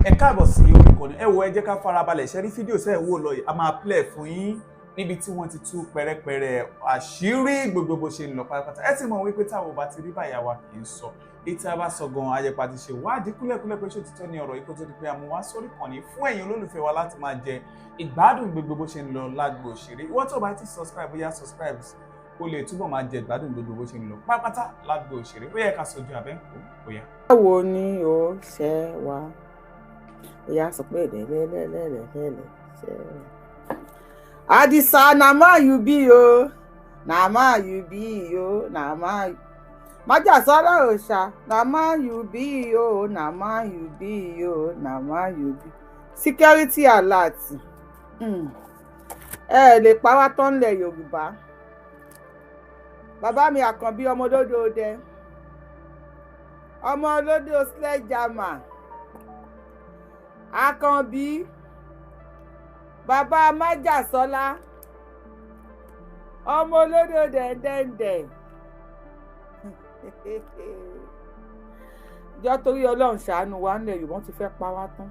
ẹ káàbọ̀ sí orí ìkànnì ẹ wo ẹ jẹ́ ká farabalẹ̀ ṣe rí fídíò sẹ́ẹ̀ wò lọ yìí a máa play fún yín níbi tí wọ́n ti tú pẹ̀rẹ̀pẹ̀rẹ̀ àṣírí gbogbo bó ṣe ń lọ pátápátá ẹ ti mọ̀ wípé táwọn ò bá ti rí báyà wa kì í sọ ètò àbá sọ gan ayẹpa ti ṣe wádìí kúlẹ̀kúlẹ̀ pé ṣé òtítọ́ ni ọ̀rọ̀ yìí kó tó di pé a mú wá sórí ìkànnì fún ẹ̀yin olólùfẹ́ wa láti máa jẹ ìgbádùn gbogbo bó ṣe ń lọ lágbo òṣèré ìwọ tó bá ti subscribe bóyá subscribe kó lè túbọ̀ máa jẹ ìgbádùn gbogbo bó ṣe ń lọ pátápátá lágbo òṣèré ó yẹ ká sojú abẹ́ǹkó bóyá. báwo ni ó ṣe wá ìyá sọ pé lẹ́lẹ́lẹ́lẹ́lẹ́lẹ́ ṣe Adisa na ma you be o na ma you be o na ma Maja Sara Osha na ma you be o na ma you be o na ma you be security alert lè pa wá tán lẹ̀ Yorùbá bàbá mi Àkànbí ọmọ olódò ọdẹ ọmọ olódò sledgehammer Àkànbí bàbá Maja Sọlá ọmọ olódò dẹ̀ndẹ̀ndẹ̀ jọ torí Ọlọ́run ṣàánú wa nílẹ̀ Yorùbá ti fẹ́ pa wá tán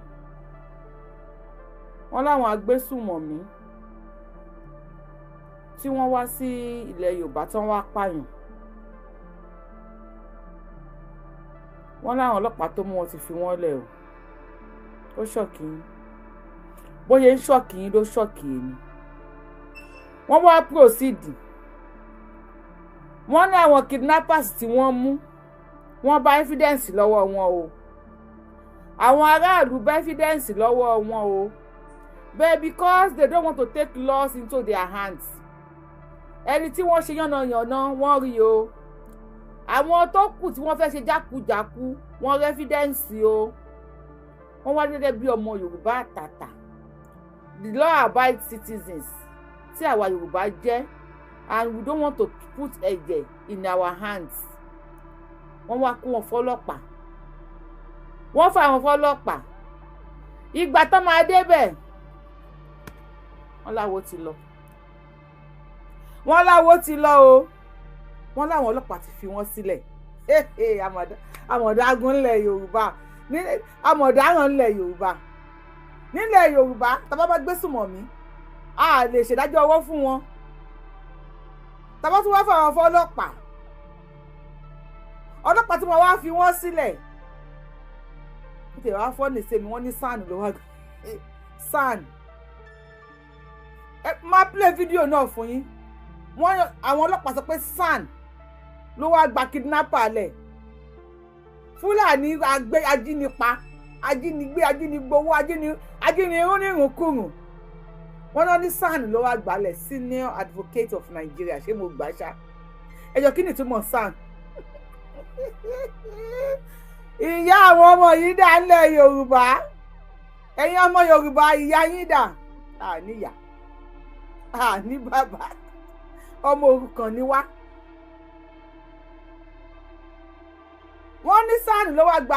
wọ́n láwọn agbésùmọ̀mí tí wọ́n wá sí ilẹ̀ Yorùbá tí wọ́n wá pààyàn wọ́n láwọn ọlọ́pàá tó mú wọn ti fi wọ́n lẹ̀ ó ṣọ̀kì yín bóyá ń ṣọ̀kì yín ló ṣọ̀kì èmi wọ́n wá proceed wọ́n ní àwọn kidnappers tí wọ́n mú wọ́n bá evidence lọ́wọ́ wọn o àwọn aráàlú bá evidence lọ́wọ́ wọn o but because they don't want to take laws into their hands ẹni tí wọ́n ṣe yànnàyànnà wọ́n rí o àwọn tó kù tí wọ́n fẹ́ ṣe jákujàku wọ́n rí evidence o wọ́n wá gẹ́gẹ́ bí ọmọ Yorùbá àtàtà the law abide citizens tí àwa Yorùbá jẹ́ and we don't want to put ẹ̀jẹ̀ in our hands wọ́n wá kó wọn fọlọ́pàá wọ́n fà wọn fọlọ́pàá ìgbà tó máa débẹ̀ wọ́n láwo ti lọ wọ́n láwo ti lọ o wọ́n láwọn ọlọ́pàá ti fi wọ́n sílẹ̀ àmọ̀dágún ńlẹ̀ Yorùbá àmọ̀dáràn ńlẹ̀ Yorùbá nílẹ̀ Yorùbá tàbá bá gbé sùmọ̀mí a lè ṣèdájọ́ ọwọ́ fún wọn tàbá tún wá fún àwọn ọlọ́pàá tí wọ́n wá fi wọ́n sílẹ̀ nítorí wọ́n fọ́ nìṣe mi wọ́n ní SAN ló wá SAN máa play fídíò náà fún yín àwọn ọlọ́pàá sọ pé SAN ló wá gba kidnapper lẹ̀ Fúlàní ajínipa ajínigbé ajínigbowó ajínirúnirúnkùrùn wọ́n náà ní SAN ló wá gbalẹ̀ Senior Advocate of Nigeria ṣé mo gbà ṣá ẹjọ́ kí ni túmọ̀ SAN ìyá àwọn ọmọ yìí dà ńlẹ̀ Yorùbá ẹ̀yin ọmọ Yorùbá ìyá yín dà níyà ní bàbá ọmọ òrukàn ni wá wọ́n ní SAN ló wá gba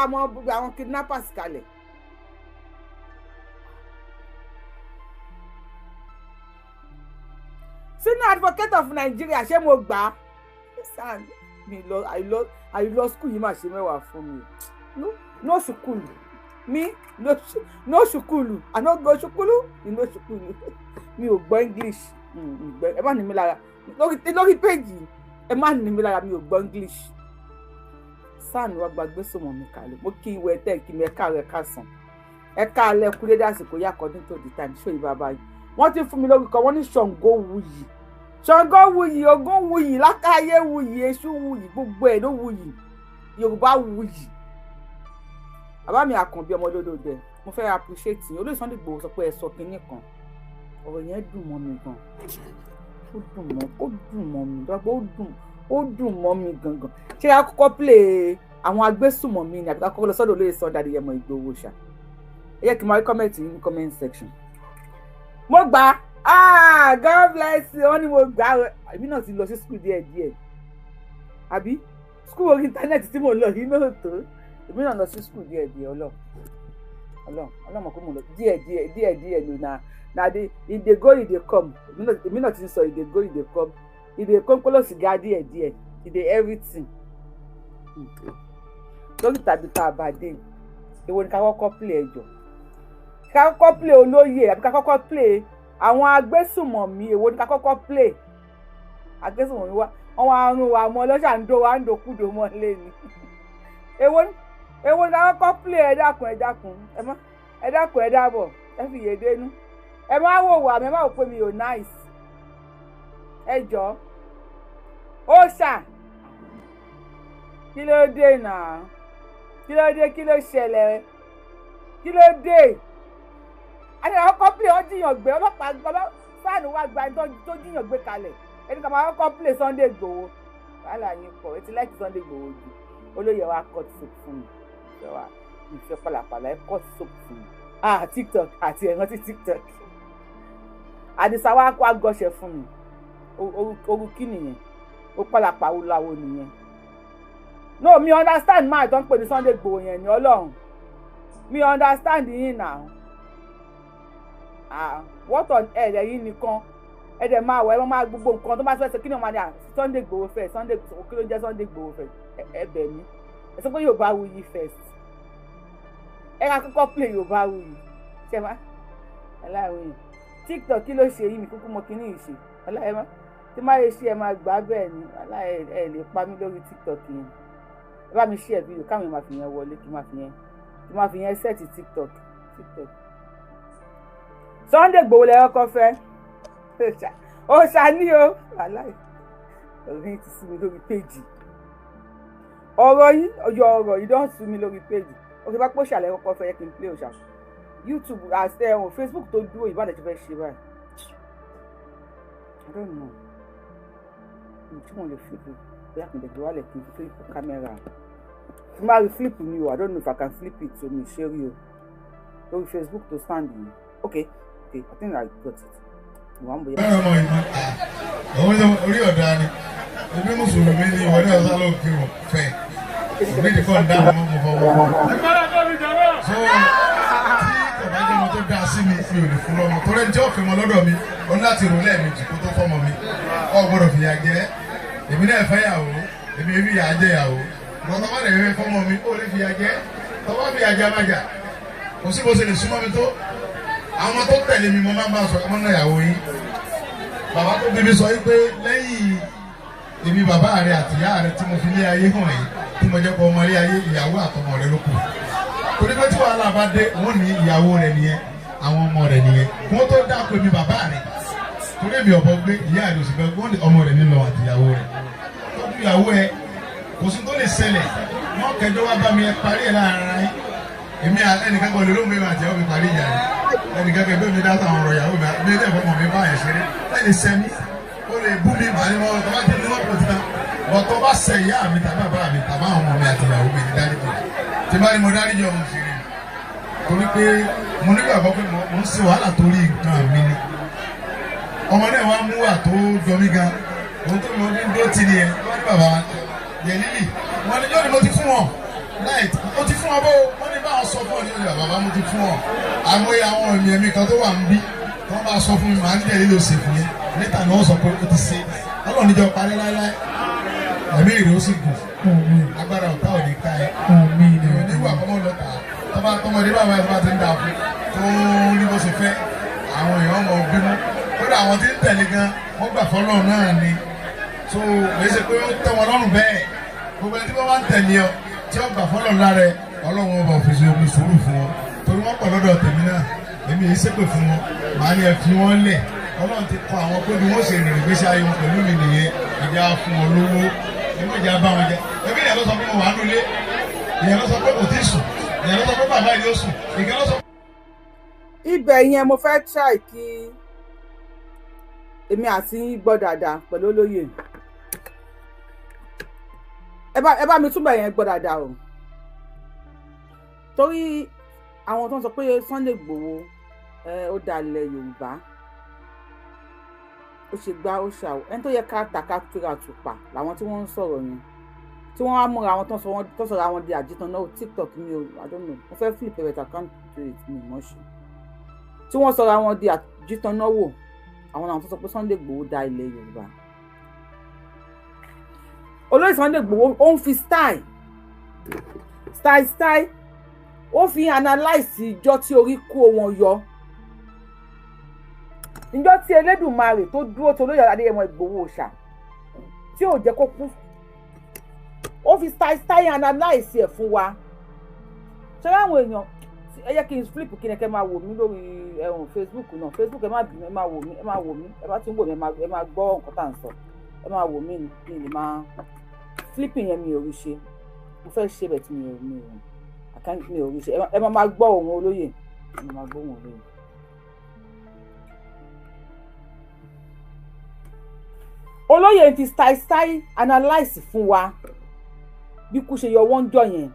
àwọn kidnappers kalẹ̀ Senior Advocate of Nigeria ṣé mo gbà á SAN mi lọ àìlọ school yìí máa ṣe mẹ́wàá fún mi no school mi no school I no go school no school mi ò gbọ́ English ẹ má ní mi lára lórí péjì ẹ má ní mi lára mi ò gbọ́ English SAN wá gbàgbé sọmọ mi kalẹ̀ mo kí ìwé tẹ́ kí mi ẹ̀ka rẹ̀ kásán ẹ̀ka alẹ́ kú dédé àsìkò yá according to the time ṣó ìbá báyìí wọ́n ti fún mi lórúkọ wọ́n ní Ṣàngó wuyì Ògún wuyì Lákáyé wuyì Èṣù wuyì gbogbo ẹ̀ ló wuyì Yorùbá wuyì bàbá mi Àkànbí ọmọ olódò dẹ mo fẹ́ appreciate yín olóyè Sunday Igboho sọ pé ẹ sọ kinní kan ọ̀rọ̀ yẹn dùn mọ́ mi gan ó dùn mọ́ mi gbogbo ó dùn mọ́ mi gangan ṣé a kọ́kọ́ play àwọn agbésùmọ̀mí ni àbí ká kọ́kọ́ lọ sọ́dọ̀ olóyè Sunday Igboho ṣá ẹ yẹ kí n máa rí comment ní comment section mo gbà God bless you wọ́n ní mo gbà èmi náà ti lọ sí school díẹ̀ àbí school orí internet tí mo lọ yìí náà tó èmi náà lọ sí school díẹ̀ ọlọ́mọ kó mo lọ díẹ̀ lò na dey dey go e dey come èmi náà ti sọ e dey go e dey come e dey come kóló sìgá díẹ̀ e dey everything lórí tàbí tá a bá dé èwo ni ká kọ́kọ́ play ẹjọ́ ká kọ́kọ́ play olóyè àbí ká kọ́kọ́ play àwọn agbésùmọ̀mí èwo ni ká kọ́kọ́ play agbésùmọ̀mí wa wọ́n wá rún wa mọ́ ọlọ́ṣà ń dó wa ń dòkúdò mọ́ lé ni èwo ni ká kọ́kọ́ play ẹ dákun ẹ dábọ̀ ẹ fi yé dénú ẹ má wò wá mi ẹ má wò pé mi ò nice ẹ jọ Osha kí ló dé náà kí ló dé kí ló ṣẹlẹ̀ kí ló dé àti àwọn kọ́pìlì wọn jiyàn gbé ọlọ́pàá gbọ́ fáànù wa gba tó jiyàn gbé kalẹ̀ ẹni kan máa kọ́pìlì Sunday Igboho wàhálà yín pọ̀ etí láìkí Sunday Igboho jù olóyè wa cut soap fún mi ìfẹ́ pàlàpàlà ẹ cut soap fún mi TikTok àti ẹ̀rántí TikTok àdìsá wa kó agọ́ṣẹ́ fún mi orú kí nìyẹn ó pàlàpàwò láwo nìyẹn no mi understand máa tó ń pè ní Sunday Igboho yẹn ní Ọlọ́run mi understand yín náà what on earth ẹ̀yin nìkan ẹ̀dẹ̀ máa wọ̀ ẹ máa gbogbo nǹkan tó bá fẹ́ ṣe kí ni wọ́n máa ní Sunday Igboho first Sunday kí ló ń jẹ́ Sunday Igboho first ẹ̀bẹ̀ mi ẹ sọ pé Yorùbáwùyí first ẹ ká kọ́kọ́ play Yorùbáwùyí ṣe má aláìwòye TikTok kí ló ṣe yìí mi kúkú mọ kíní yìí ṣe aláìwòye tí má lè ṣe ẹ máa gbà bẹ́ẹ̀ ni aláìwòye ẹ lè pa mí lórí TikTok yẹn ẹ bá mi ṣe ẹ fídíò káwọn èèyàn máa fi yẹn wọlé kí máa fi yẹn sẹ́ẹ̀tì TikTok Sunday Igboho lẹ kọ́kọ́ fẹ́ Osha ní o aláì ọ̀rọ̀ yìí ti sú mi lórí péjì ọ̀rọ̀ yìí don sú mi lórí péjì òkè bá pọ̀ ṣàlẹ̀ kọ́kọ́ fẹ́ yẹ kí n play Osha YouTube àti ẹ̀wọ̀n Facebook tó dúró ìbàdàn ti fẹ́ ṣe báyìí I don't know tí wọ́n lè flip bóyá kò lè gbé wálẹ̀ kí n flip camera tí máa rí flip mi o I don't know if I can flip it so mi ṣe rí o lórí Facebook tó stand yìí okay I think I got it. Wọ́n bóyá. Bẹ́ẹ̀ ọmọ yìí àwọn orí ọ̀dà ni ebi mùsùlùmí ni ìwọ́dí ọ̀sán ló kí wọ́n fẹ́ òbí nìkan ń dá àwọn ọmọ fọwọ́. So tí bàbá jẹ́ ọmọ tó dá sí mi ò lè fún lọ́mọ torí ẹni tí ó fẹ́ mọ lọ́dọ̀ mi ó ní láti rò lẹ́ẹ̀mejì kó tó fọ́mọ mi ó gbọ́dọ̀ fìyà jẹ èmi náà fẹ́ yàwó èmi èmi yà á jẹ yàwó lọ́tọ́ bá dẹ̀ fẹ́ fọ́mọ mi ó lè fìyà jẹ tọ́wọ́ fìyà jẹ amájà kò sí bó ṣe lè súnmọ́ mi tó àwọn tó tẹ̀lé mi mo máa ń bá sọ ọmọ náà yàwó yín bàbá tó bí mi sọ yìí pé lẹ́yìn èmi bàbá rẹ àti ìyá rẹ tí mo fi lé ayé hàn yìí tí mo jẹ́ kó ọmọ ilé ayé ìyàwó àtọmọ rẹ ló kù torí pé tí wàhálà bá dé wọ́n ní ìyàwó rẹ nìyẹn àwọn ọmọ rẹ nìyẹn wọ́n tó dáko èmi bàbá rẹ torí èmi ọ̀bọ gbé ìyá rẹ òsì fẹ́ wọ́n ní ọmọ rẹ nílò àti ìyàwó rẹ tọ́jú ìyàwó ẹ kò sí tó lè ṣẹlẹ̀ wọ́n kẹjọ wá bá mi ẹ parí ẹ láàárín ayé èmi ẹnìkan kan lè ló mi àti ẹ̀wọ̀n mi parí ìyá rẹ ẹnìkan kan bẹ́ẹ̀ mi dá sáwọn ọ̀rọ̀ ìyàwó mi ní ẹ̀dẹ̀ fọmọ mi bá yẹn ṣeré láì sẹ́mi ó lè bú mi màá ní wọn tó bá ti ní wọn kò ti tán bọ̀ tó bá sẹ ìyá mi tàbí bàbá mi tàbí àwọn ọmọ mi àti ìyàwó mi ní dáríjì tí bá ní mo dáríjì ọmọ ṣeré torí pé mo nígbàgbọ́ pé mo ń ṣe wàhálà torí nǹkan mi ni ọmọ náà wá mú wà tó jọ mí gan òun tó lọ ní dó ti ni ẹ wọ́n ní bàbá yẹn lílì wọ́n ní lónìí mo ti fún wọn láì mo ti fún ọ bó wọ́n ní báwọn sọ fún ọ ní ìlú bàbá mo ti fún ọ àwọn àwọn ènìyàn mi kan tó wà ń bí wọ́n bá sọ fún mi màá ń jẹ́ lílo ṣe fún yẹn níta ni wọ́n sọ pé o ti ṣe ọlọ́run níjọ parí láéláé ẹ̀mí èrè ó sì gùn agbára ọ̀tá ò ní ká ẹ nígbà kọ́mọ́ lọ́ta tọ́ba tọmọdé bàbá ẹ̀ bá ti ń dà fún tó ní bó ṣe fẹ́ àwọn èèyàn ọmọ bínú kódà àwọn tí ń tẹ̀lé gan wọ́n gbà fọ́lọ́ náà ni so èyí ṣe pé ó tẹ́ wọn lọ́rùn bẹ́ẹ̀ gbogbo ẹni tí wọ́n bá ń tẹ̀lé ọ tí wọ́n gbà fọ́lọ́ lára ọlọ́run ọba òfin ṣe omi sùúrù fún wọn torí wọ́n pọ̀ lọ́dọ̀ tèmi náà èmi yìí ṣépè fún wọn màá ní ẹ fi wọn lẹ̀ ọlọ́run ti kọ àwọn pé bí wọ́n ṣe rìnrìn gbèsè ayé wọn pẹ̀lú mi nìyẹn ìjà fún wọn lówó èmi ìjà bá wọn jẹ èmi ìyẹn ló sọ pé mo wà nulẹ̀ ìyẹn ló sọ pé kò tí ì sùn ìyẹn ló sọ pé bàbá yìí ó sùn ìyẹn ló sọ. ibẹ̀ yẹn mo fẹ́ try kí èmi àti gbọ́ dáadáa pẹ̀lú olóyè ẹ bá mi túbọ̀ yẹn gbọ́ dáadáa o torí àwọn tó ń sọ pé Sunday Igboho ó dalẹ̀ Yorùbá ó ṣe gbá ó ṣàwọ̀ ẹni tó yẹ ká tàka tóra àtùpà làwọn tí wọ́n ń sọ̀rọ̀ yẹn tí wọ́n á múra àwọn tó sọ̀rọ̀ àwọn di àjítàn náà TikTok mi ò I don't know mo fẹ́ flip ẹ̀rẹ̀ account to it mi mọ̀ ṣe tí wọ́n sọ̀rọ̀ àwọn di àjítàn náà wò àwọn àwọn tó sọ pé Sunday Igboho da ilẹ̀ Yorùbá olóyè Sunday Igboho ó ń fi style ó fi analyse ìjọ tí orí kó wọn yọ ìjọ tí Elédùmarè tó dúró tó lóyè Adéyẹmọ Ìgbòho Òòṣà tí ò jẹ́ kó kú ó fi style analyse ẹ̀ fún wa ṣé láwọn èèyàn ẹ jẹ́ kí n flip kí ni kẹ́ máa wò mí lórí Facebook náà Facebook ẹ má bínú ẹ máa wò mí ẹ bá ti ń wò mí ẹ máa gbọ́ nǹkan tá à ń sọ ẹ máa wò mí ní lè máa flipping yẹn mi ò rí ṣe mo fẹ́ ṣe bẹ̀ tí mi ò rí ṣe ẹ máa gbọ́ ohùn olóyè ẹ máa gbọ́ ohùn olóyè. Olóyè ń fi style analyse fún wa bí kú ṣe yọ wọ́n jọ yẹn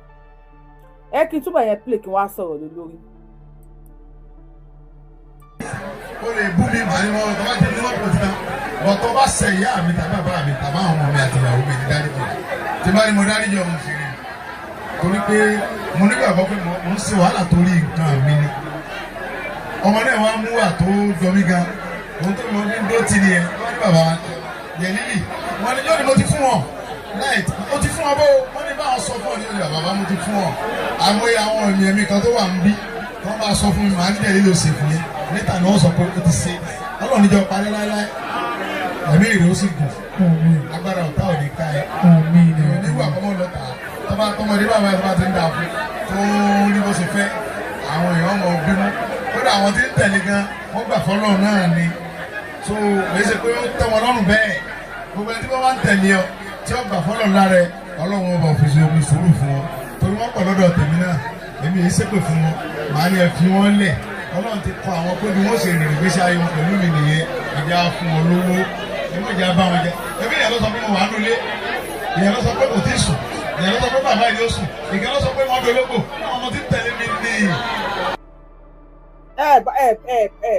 ẹ kí n túbọ̀ yẹn play kí wọ́n á sọ̀rọ̀ lé lórí. ó lè bú mi màá ní wọn tó bá jẹ́ ní wọ́n pọ̀ síta bọ̀ tó bá ṣe ìyá mi tàbí bàbá mi tàbí àwọn ọmọ mi àti ìyàwó mi ní dáríjì tí bá ní mo dáríjì ọmọ sí rí torí pé mo nígbàgbọ́ pé mo ń ṣe wàhálà torí nǹkan mi ni ọmọ náà wá mú wà tó jọ mí gan ohun tó lọ ní dó tì ní ẹ wọ́n ní bàbá yẹn lílì wọ́n ní lónìí mo ti fún wọn night mo ti fún wọn bó wọ́n ní báwọn sọ fún ọ ní ìlú bàbá mo ti fún wọn àwọn ènìyàn mi kan tó wà ń bí wọ́n bá sọ fún mi màá nílẹ̀ lílo ṣe fún mi níta ni wọ́n sọ pé ó ti ṣe ọlọ́run níjọ parí láéláé ẹ̀mí ìrè ó sì gùn agbára ọ̀tá ò ní ká ẹ nígbà kọ́mọ́ lọ́ta tọ́ba tọmọdé bàbá ẹ̀ bá ti ń dà fún tó ní bó ṣe fẹ́ àwọn èèyàn ọmọ bínú kódà àwọn tí ń tẹ̀lé gan wọ́n gbà fọ́lọ́ náà ni so èyí ṣe pé ó tẹ́ wọn lọ́rùn bẹ́ẹ̀ gbogbo ẹni tí wọ́n bá ń tẹ̀lé ọ tí wọ́n gbà fọ́lọ́ lára ọlọ́run ọba òfin ṣe omi sùúrù fún wọn torí wọ́n pọ̀ lọ́dọ̀ tèmi náà èmi yìí ṣépè fún wọn màá ní ẹ fi wọn lẹ̀ ọlọ́run ti kọ àwọn pé bí wọ́n ṣe rìnrìn gbèsè ayé wọn pẹ̀lú mi nìyẹn ìjà fún wọn lówó èmi ìjà bá wọn jẹ èmi ìyá ló sọ pé mo wà nulẹ̀ ìyá ló sọ pé kò tí ì sùn ìyá ló sọ pé bàbá yìí ó sùn ìyá ló sọ pé wọn dológbò àwọn ọmọ tí ń tẹ̀lé mi ní.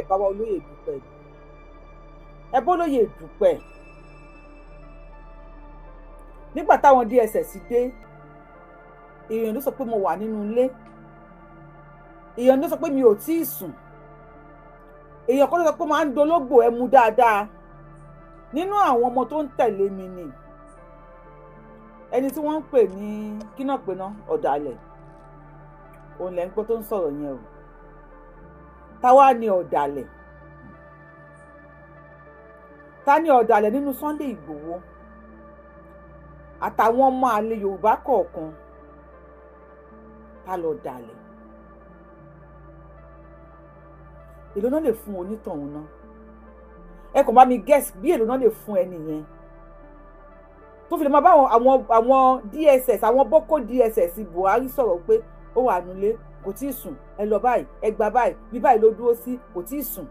bàbá olóyè dúpẹ́ ẹ bó lóyè dúpẹ́ nígbà táwọn DSS dé èèyàn ló sọ pé mo wà nínú ilé èèyàn ló sọ pé mi ò tí ì sùn èèyàn kọ́ ló sọ pé máa ń dológbò ẹ mu dáadáa nínú àwọn ọmọ tó ń tẹ̀lé mi ni ẹni tí wọ́n ń pè ní kíná péná ọ̀dàlẹ̀ òun lẹ́ ń gbọ́ tó ń sọ̀rọ̀ yẹn o táwa ni ọ̀dàlẹ̀ ta ni ọ̀dàlẹ̀ nínú Sunday Ìgbòho àtàwọn ọmọ àlè Yorùbá kọ̀ọ̀kan ta ló dàlẹ̀ èlò náà lè fún onítọ̀hún náà ẹ kò bá mi guess bí èlò náà lè fún ẹni yẹn tó fi lè máa bá àwọn DSS àwọn boko DSS Buhari sọ̀rọ̀ pé ó wà nílé kò tí ì sùn ẹ lọ báyìí ẹ gbà báyìí bí báyìí ló dúró sí kò tí ì sùn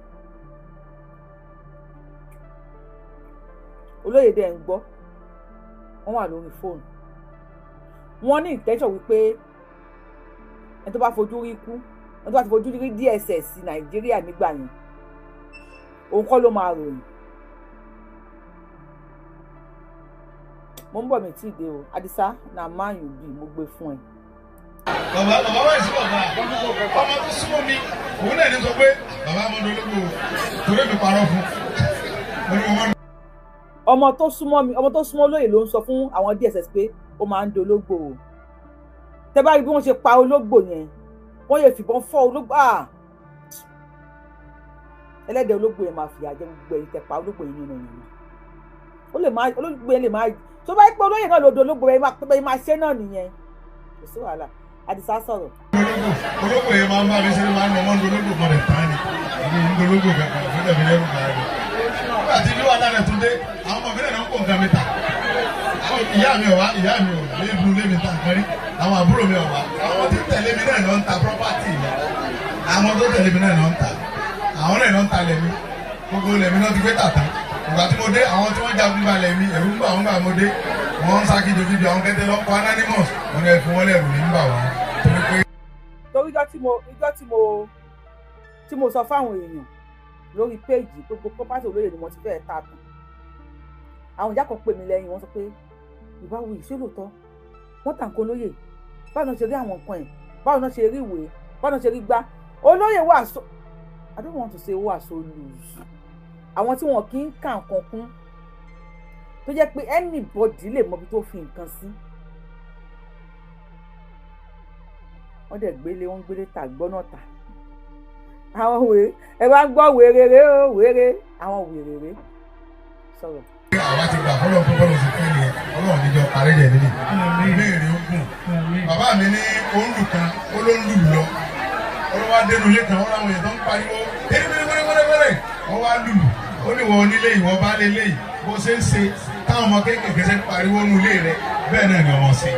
olóyè dẹ̀ ń gbọ́ wọ́n wà lórí fóònù wọ́n ní intention wípé ẹni tó bá fojú rí kú ẹni tó bá ti fojú rí DSS Nàìjíríà nígbà yẹn òun kọ́ ló máa ròyìn mo ń bọ̀ mí tí ì dé o Adisa na man you be mo gbé fún ẹ. bàbá wáyé sí bàbá ọmọ tó súnmọ́ mi òun náà ní sọ pé bàbá ọmọ dológbò torí mi parọ́ fún ọmọ tó súnmọ́ lóye ló ń sọ fún àwọn DSS pé ó máa ń dológbò o tẹ́ bá rí bí wọ́n ṣe pa ológbò yẹn wọ́n yẹ fìbọn fọ́ ológbò ẹlẹ́dẹ̀ ológbò yẹn máa fìyà jẹ gbogbo ẹ̀yin tẹ́ pa ológbò yẹn nínú yẹn ológbò yẹn lè máa tó bá pẹ́ olóyè náà ló dológbò yẹn máa ṣe náà nìyẹn kò sí wàhálà Àdìsá sọ̀rọ̀. ológbò yẹn máa ń bá mi ṣe máa ń lọ mọ́ dológbò mọ́ rẹ̀ tán ni èmi ń dológbò kankan fún ẹ̀mí lẹ́rù kan rẹ̀ nígbà tí bí wàhálà rẹ̀ tún dé àwọn ọmọ mi náà ń kó nǹkan mi ta ìyá mi ò lé bu lé mi ta nǹkan rí àwọn àbúrò mi ò wá àwọn tí tẹ̀lé mi náà ló ń ta property mi àwọn tó tẹ̀lé mi náà ló ń ta àwọn náà ló ń ta lẹ́mi gbogbo lẹ́mi náà ti gbé tàtà ìgbà tí mo dé àwọn tí wọ́n jagun gba lẹ́mi ẹ̀rú ń bà wọ́n gbà mo dé wọ́n ń sá kíjokíjo àwọn kẹ́tẹ́ lọ́kọ́ anonymous wọn lè fún wọn lẹ́rù ní bà wọ́n torí pé. torí ijọ́ tí mo sọ fáwọn èèyàn lórí péèjì gbogbo property olóyè ni mo ti fẹ́ẹ̀ ta tán àwọn ìjà kan pè mí lẹ́yìn wọ́n sọ pé ìbáwo ìṣe lóòótọ́ wọ́n tàn kó lóyè báwo náà ṣe rí àwọn nǹkan ẹ̀ báwo náà ṣe rí ìwé báwo náà ṣe rí gbá olóyè wà so I don't want to say wà so loose àwọn tí wọn kì í kà nǹkan kún tó jẹ́ pé anybody lè mọ ibi tó fi nǹkan sí wọ́n dẹ̀ gbélé wọ́n gbélé tà gbọ́nà tà àwọn wèrè ẹ bá gbọ́ wèrèrè ó wèrè àwọn wèrèrè sọ̀rọ̀. àwa ti gbà fọlọ́ tó bọ́lọ̀ sí fún ẹnìyẹn ọlọ́run níjọ parí rẹ̀ nílé ìbéèrè ogun bàbá mi ní oúnjẹ kan ó ló ń lù lọ olówó adénu ilé kan wọn làwọn èèyàn tó ń pariwo wẹ́rẹ́wẹ́rẹ́ wọ́n wá lùlù ó ní wọ́n onílé ìwọ́n bá lé léyìí bó ṣe ń ṣe táwọn ọmọ kéékèèké ṣe ń pariwo nù ilé rẹ̀ bẹ́ẹ̀ náà ni wọ́n ṣe.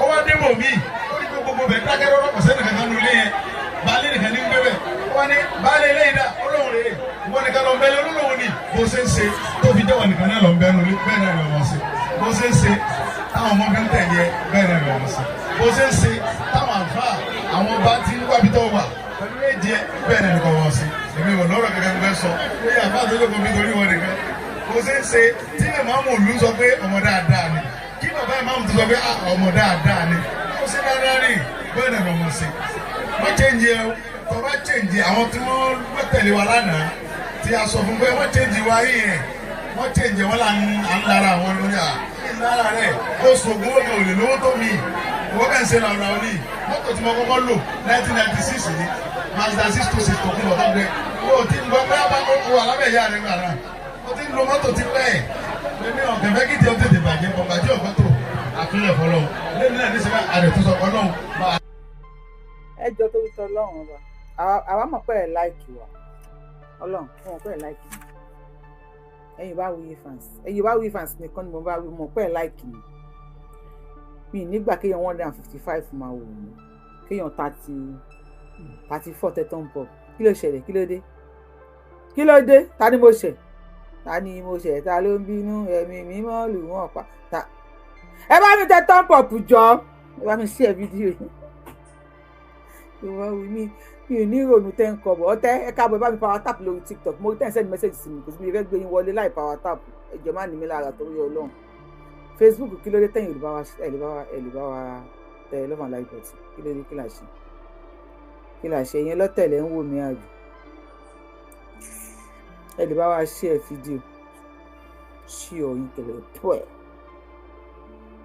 ó wá dé bòmí ó ní gbogbo bẹ̀ dákẹ́ rọ́rọ́ kò sẹ́ni kankan nù ilé yẹn baálé nìkan ní gbẹ́bẹ̀ ó wá ní baálé léyìí dá olóhùn rèé wọ́n nìkan lọ ń bẹ́lẹ̀ olóhùn ni bó ṣe ń ṣe tó fi jẹ́ wọn nìkan náà lọ ń bẹ́nu bẹ́ẹ̀ náà ni wọ́n ṣe bó ṣe ń ṣe táwọn ọmọ kan tẹ̀lé bẹ́ẹ̀ náà ni wọ́n ṣe bó ṣe ń ṣe táwọn àǹfà àwọn bá ti ń wábi tó wà pẹ̀lú èdè bẹ́ẹ̀ náà ni wọ́n ṣe èmi ò lọ́rọ̀ kankan fẹ́ sọ pé àbá àtọ́jọ́ kan mi torí wọn nìkan bó ṣe ń ṣe tí ìmáàmù ìlú sọ pé ọmọ dáadáa ni kí bàbá ìmáàmù tó sọ pé ọmọ dáadáa ni ó ṣe dáadáa ni bẹ́ẹ̀ náà ni wọ́n ṣe wọ́n chẹ́ǹjì ẹ tó bá chẹ́ǹjì àwọn tí wọ́n tẹ̀lé wa lánàá tí a sọ fún pé wọ́n chẹ́ǹjì wa yìí yẹn wọ́n chẹ́ǹjì wọn là ń lára àwọn lórí à lára rẹ̀ ó sògùn ó kàn ò lè lówó tó mi ìwọ́n kàn ń ṣe làwọn àwọn ní mọ́tò tí mo kọ́kọ́ lò 1996 ni Mazda 626 tó kún lọ́tọ́ gbé ó ti ń gbọ́ pé ó wà lábẹ́ ìyá rẹ̀ gbà náà ó ti ń lo mọ́tò ti pẹ́ lẹ́ni ọ̀kẹ́ fẹ́ kí tí ó tètè bàjẹ́ bọ̀gbà tí ọ̀gbọ́n tó àfihàn fọlọ́ lẹ́ni náà ní sẹ́fẹ́ àdètúnṣọ ọlọ́run bá a. ẹjọ́ tó wípé ọlọ́run ọba àwa mọ̀ pé ẹ̀ láìkì wa ọlọ́run fún wọn pé ẹ̀ láìkì mi ẹ̀yin bá wí fans nìkan ni mo bá wí mọ̀ pé ẹ̀ láìkì mi nígbà kéèyàn 155 máa wò mí kéèyàn 34 tẹ́tọ́ ń bọ̀ kí ló ṣẹlẹ̀ kí ló dé ta ni mo ṣẹ̀ ta ló ń bínú ẹ̀mí mímọ́ lù wọ́n pa ta ẹ bá mi tẹ́tọ́ ń pọ̀ jọ ẹ bá mi share fídíò yìí ìwọ wí mi ò ní ìrònú tẹ́ ń kọ̀ bọ̀ ọtẹ́ ẹ káàbọ̀ ẹ bá mi power tap lórí TikTok mo tẹ́ ń send message sí mi kò sí mi fẹ́ gbé yín wọlé láì power tap ẹ̀jọ̀ má ní mi lára torí Ọlọ́run Facebook kí ló dé tẹ́yìn ẹ̀ lè bá wa tẹ love and like button kí ló dé kí là ṣe yẹn lọ́tẹ̀lẹ̀ ń wò mí àjò ẹ lè bá wa share fídíò ṣí ọyìn kẹlẹ pọ ẹ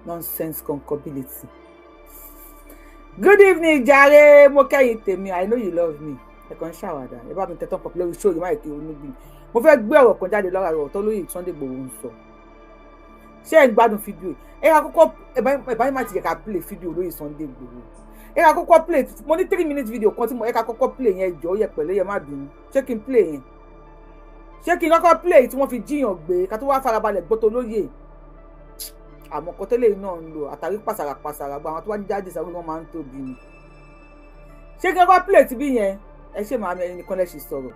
nonsense concocability. Good evening jàre mo kẹ́yìn tèmi I know you love me ẹ kàn ń ṣàwàdà ẹ bá mi tẹ́tọ́ pọ̀ lórí show yìí má èké onígbìn mo fẹ́ gbé ọ̀rọ̀ kan jáde lọ́ra ọ̀rọ̀ tó lóye Sunday Igboho ń sọ ṣé ẹ ń gbádùn fídíò ẹ ká kọ́kọ́ ẹ bá má ti yẹ ká play fídíò lóye Sunday Igboho ẹ ká kọ́kọ́ play mo ní 3 minutes video kan tí mo ẹ ká kọ́kọ́ play yẹn jọ yẹ pẹ̀lẹ́ yẹ má bínú ṣé kí n play yẹn ṣé kí n kọ́kọ́ play tí wọ́n fi jíyàn gbé ká tó wá farabalẹ̀ gbọ́ tó lóye àmọ́ kọ́tẹ́lẹ̀ náà ń lò àtàrí pàṣàrà gba àwọn tó wá jáde sáré wọn máa ń tóbi ni ṣé kí n kọ́kọ́ play tí bí yẹn ẹ ṣe màmí ẹni nìkan lẹ́sìn sọ̀rọ̀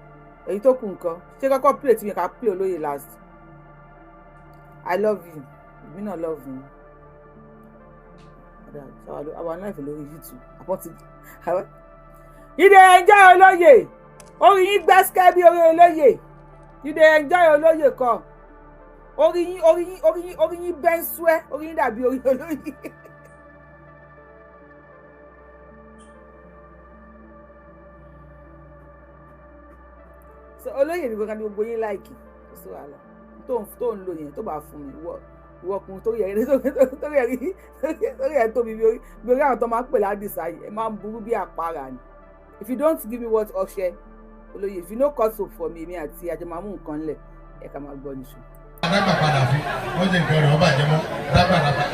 èyí tó kù nǹkan ṣé kí n kọ́kọ́ play tí yẹn ká play olóye last I love you èmi náà love you our life lórí YouTube àpọ́tí you dey enjoy olóye orí yín gbẹ́sìkẹ́ bí orí olóye you dey enjoy olóye kan orí yín bẹ́ńsúẹ́ orí yín dàbí orí olóye. so olóye nìkan kan ní gbogbo yín láìkì kò sí wàhálà tó ń lò yẹn tó bá fún mi ìwọ ọkùnrin tó yẹ tóbi bí orí àwọn tó máa ń pè ládìsá yìí ẹ máa ń burú bí àpárá ni if you don't give me what ọṣẹ olóye if you no cut soap for me èmi àti àjẹmọ́mú nǹkan lẹ̀ ẹ ká máa gbọ́ níṣu. adágbà padà fún wọn jẹ nǹkan rẹ ọba àjẹmọ dágbàdàgbà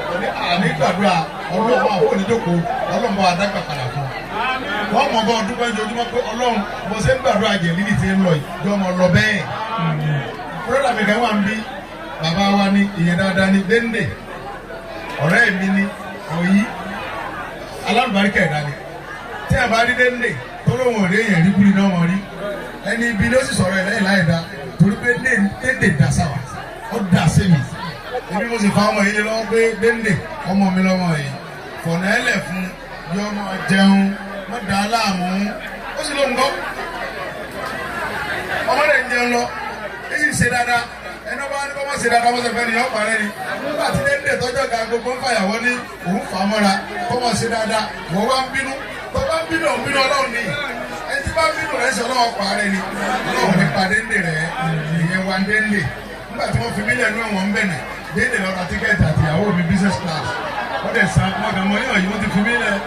àní gbàdúrà ọlọ́run àwọn onídókòó ọlọ́run bá adágbà padà fún wọn mọ bá ọdún pẹ́ẹ́jọ ojúmọ́ pé ọlọ́run bó ṣe ń gbàdúrà jẹ lílì tí ń lọ yìí jọ ọmọ lọ bẹ́ẹ̀. bùrọ̀dà mi kan wà ń bí bàbá wa ní ìyẹn dáadáa ní dénde ọ̀rẹ́ mi ní òyì alábàárìkà ẹ̀dá ni tí a bá rí dénde tó lóun òde yẹn rí kúri náà wọn rí ẹni ibi ló sì sọ̀rọ̀ ẹ̀ lẹ́yìn láì dá torí pé dénde dá sáwà ó dà sí mi ebi mo sì fa ọmọ yìí lọ́wọ́ pé dénde ọmọ mi lọ́wọ́ yìí fọ̀nà ẹlẹ̀ fún yọ ọmọ jẹun wọ́n dà á láàmú ó sì ló ń gbọ́ ọmọ rẹ̀ ń jẹun lọ ó sì ṣe dáadáa ẹni ọba ní kọ́ mọ́ ṣe dáadáa mọ́sẹ̀ fẹ́ ni yọ parẹ́ ni nígbà tí dénde tọ́jọ́ ga gbogbo ń fàyàwọ́ ní òun fà mọ́ra kọ́ mọ́ ṣe dáadáa wọ́n wá ń bínú tó bá ń bínú òun bínú ọlọ́run ni ẹni tí bá ń bínú rẹ̀ ṣe ọlọ́wọ́ parẹ́ ni ọlọ́run nípa dénde rẹ̀ ìyẹn wá dénde nígbà tí wọ́n fi mílíọ̀nù náà wọ́n ń bẹ̀nẹ̀ déédéé lọ́ra tíkẹ́ẹ̀tì àti ìyàwó mi business class wọ́n dẹ̀ san wọ́n kàn mọ́ yàn yìí wọ́n ti fi mílíọ̀nù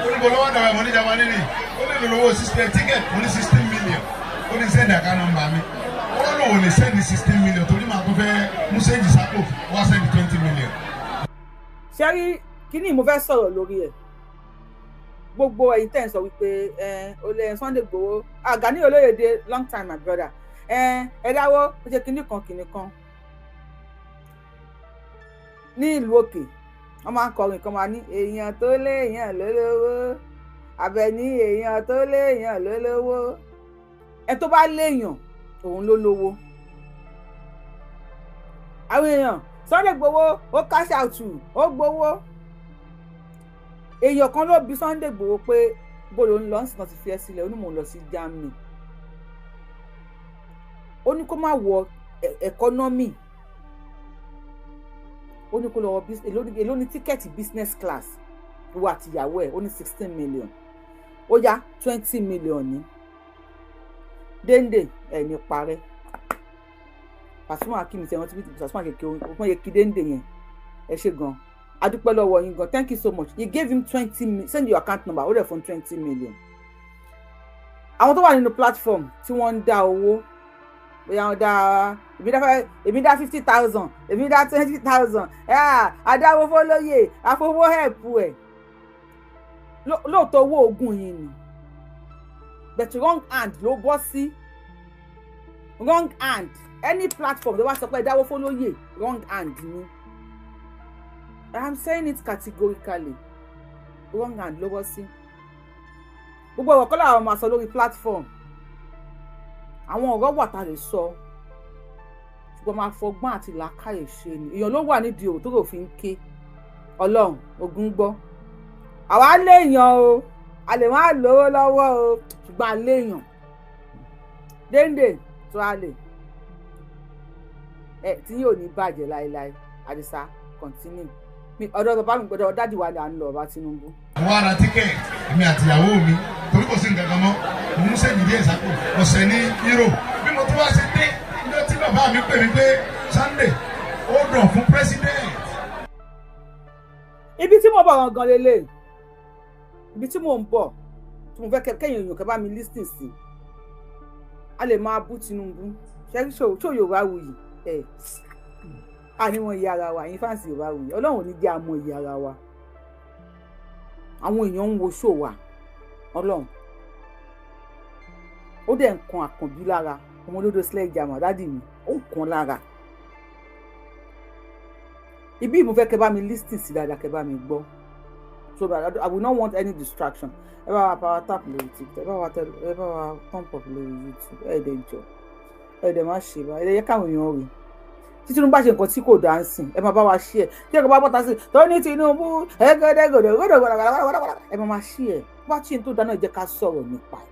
ó níbo lọ́wọ́ dàbẹ̀ mo ní jàmbá nínú ó lè lò lówó system ticket mo ní 16 million ó ní send account number mi ó lòun lè send 16 million torí màá tó fẹ́ mú sẹ́ǹjì sápò wá send 20 million. ṣé rí kíní mo fẹ́ sọ̀rọ̀ lórí ẹ̀ gbogbo ẹ̀yin tẹ́ ń sọ wípé olè Sunday Igboho Gani Olóyèdè long time my brother ẹ dáwọ́ ó ṣe kíní kan ní ìlú òkè wọ́n máa ń kọrin kan máa ní èèyàn tó léèyàn lólówó Àbẹ̀ní èèyàn tó léèyàn lólówó ẹ tó bá léèyàn òun ló lówó àwọn èèyàn Sunday Igboho ó cash out ó gbowó èèyàn kan ló bi Sunday Igboho pé bóòlù ń lọ sí náà ti fi ẹ́ sílẹ̀ ó ní mò ń lọ sí Germany ó ní kó má wọ economy ó ní kó lọ wọ èló ní tíkẹ́ẹ̀tì business class ìwọ àtìyàwó ẹ̀ ó ní 16 million ó yá 20 million ní déndé ẹ̀ ní parẹ́ Pasuma kí mi tẹ̀ wọ́n ti bí Pasuma kékeré wọ́n yẹ kí déndé yẹn ẹ ṣe gan adúpẹ́ lọ́wọ́ yín gan thank you so much he gave him 20 million send your account number ó dẹ̀ fún 20 million àwọn tó wà nínú platform tí wọ́n ń dá owó bóyá wọ́n dá èmi dá 50,000 èmi dá 20,000 adáwó fọlọ́yè àfọwọ́ hẹ̀pù ẹ̀ lóòótọ́ owó ogun yìí ni but wrong hand ló bọ́ sí wrong hand any platform tó wá sọ pé dáwó fọlọ́yè wrong hand ni I'm saying it categorically wrong hand ló bọ́ sí gbogbo ọ̀rọ̀ kọ́lá àwọn máa sọ lórí platform àwọn ọ̀rọ̀ wà tá a lè sọ ṣùgbọ́n máa fọgbọ́n àti làákàyè ṣe ni èèyàn ló wà nídìí òwò tó rò fi ń ké Ọlọ́run Ògún gbọ́ àwa léèyàn o a lè má lówó lọ́wọ́ o ṣùgbọ́n a léèyàn déndé tó a lè tí yóò ní bàjẹ́ láéláé Àdìsá continue ọ̀dọ̀ bàbá mi gbọ́dọ̀ dájú wa là ń lọ ọba Tinubu. àwọn ará tíkẹ́ẹ̀tì èmi àtìyàwó mi torí kò sí nǹkan kan mọ́ mo mú sẹ́yìn díẹ̀ sápò ọ̀sẹ̀ ní euro bí mo tó wá ṣe dé ilé tí bàbá mi pè mí pé Sunday ó dùn fún president. ibi tí mo bọ̀ gangan lélẹ̀ ibi tí mo ń bọ̀ tí mo fẹ́ kẹ́yìn èèyàn kẹ́ bá mi listen sí a lè máa bú Tinubu ṣó Yorùbá wuyì àníwọ̀n iye ara wa yín fáǹsì Yorùbá wuyì Ọlọ́run ò ní jẹ́ àmọ́ iye ara wa àwọn èèyàn ń wo ṣó wa Ọlọ́run ó dẹ̀ ń kan Àkànbí lára ọmọ olódò sílẹ̀ ìjàmọ̀ dádì mi ó ń kan lára ibi mo fẹ́ kẹ́ bá mi listen sí dáadáa kẹ́ bá mi gbọ́ so that I will not want any distraction ẹ bá wa power tap lórí TikTok ẹ bá wa thumb up lórí YouTube ẹ dẹ̀ jọ ẹ dẹ̀ má ṣe bá ẹ dẹ̀ yẹ káwọn èèyàn rí tí Tinubu bá ṣe nǹkan tí kò dá ń sìn ẹ máa bá wa ṣí ẹ tí ẹ kò bá bọ́ta sí tó ní Tinubu ẹ máa ṣí ẹ bá ṣe tó dáná ẹ jẹ́ ká sọ̀rọ̀ nípa ẹ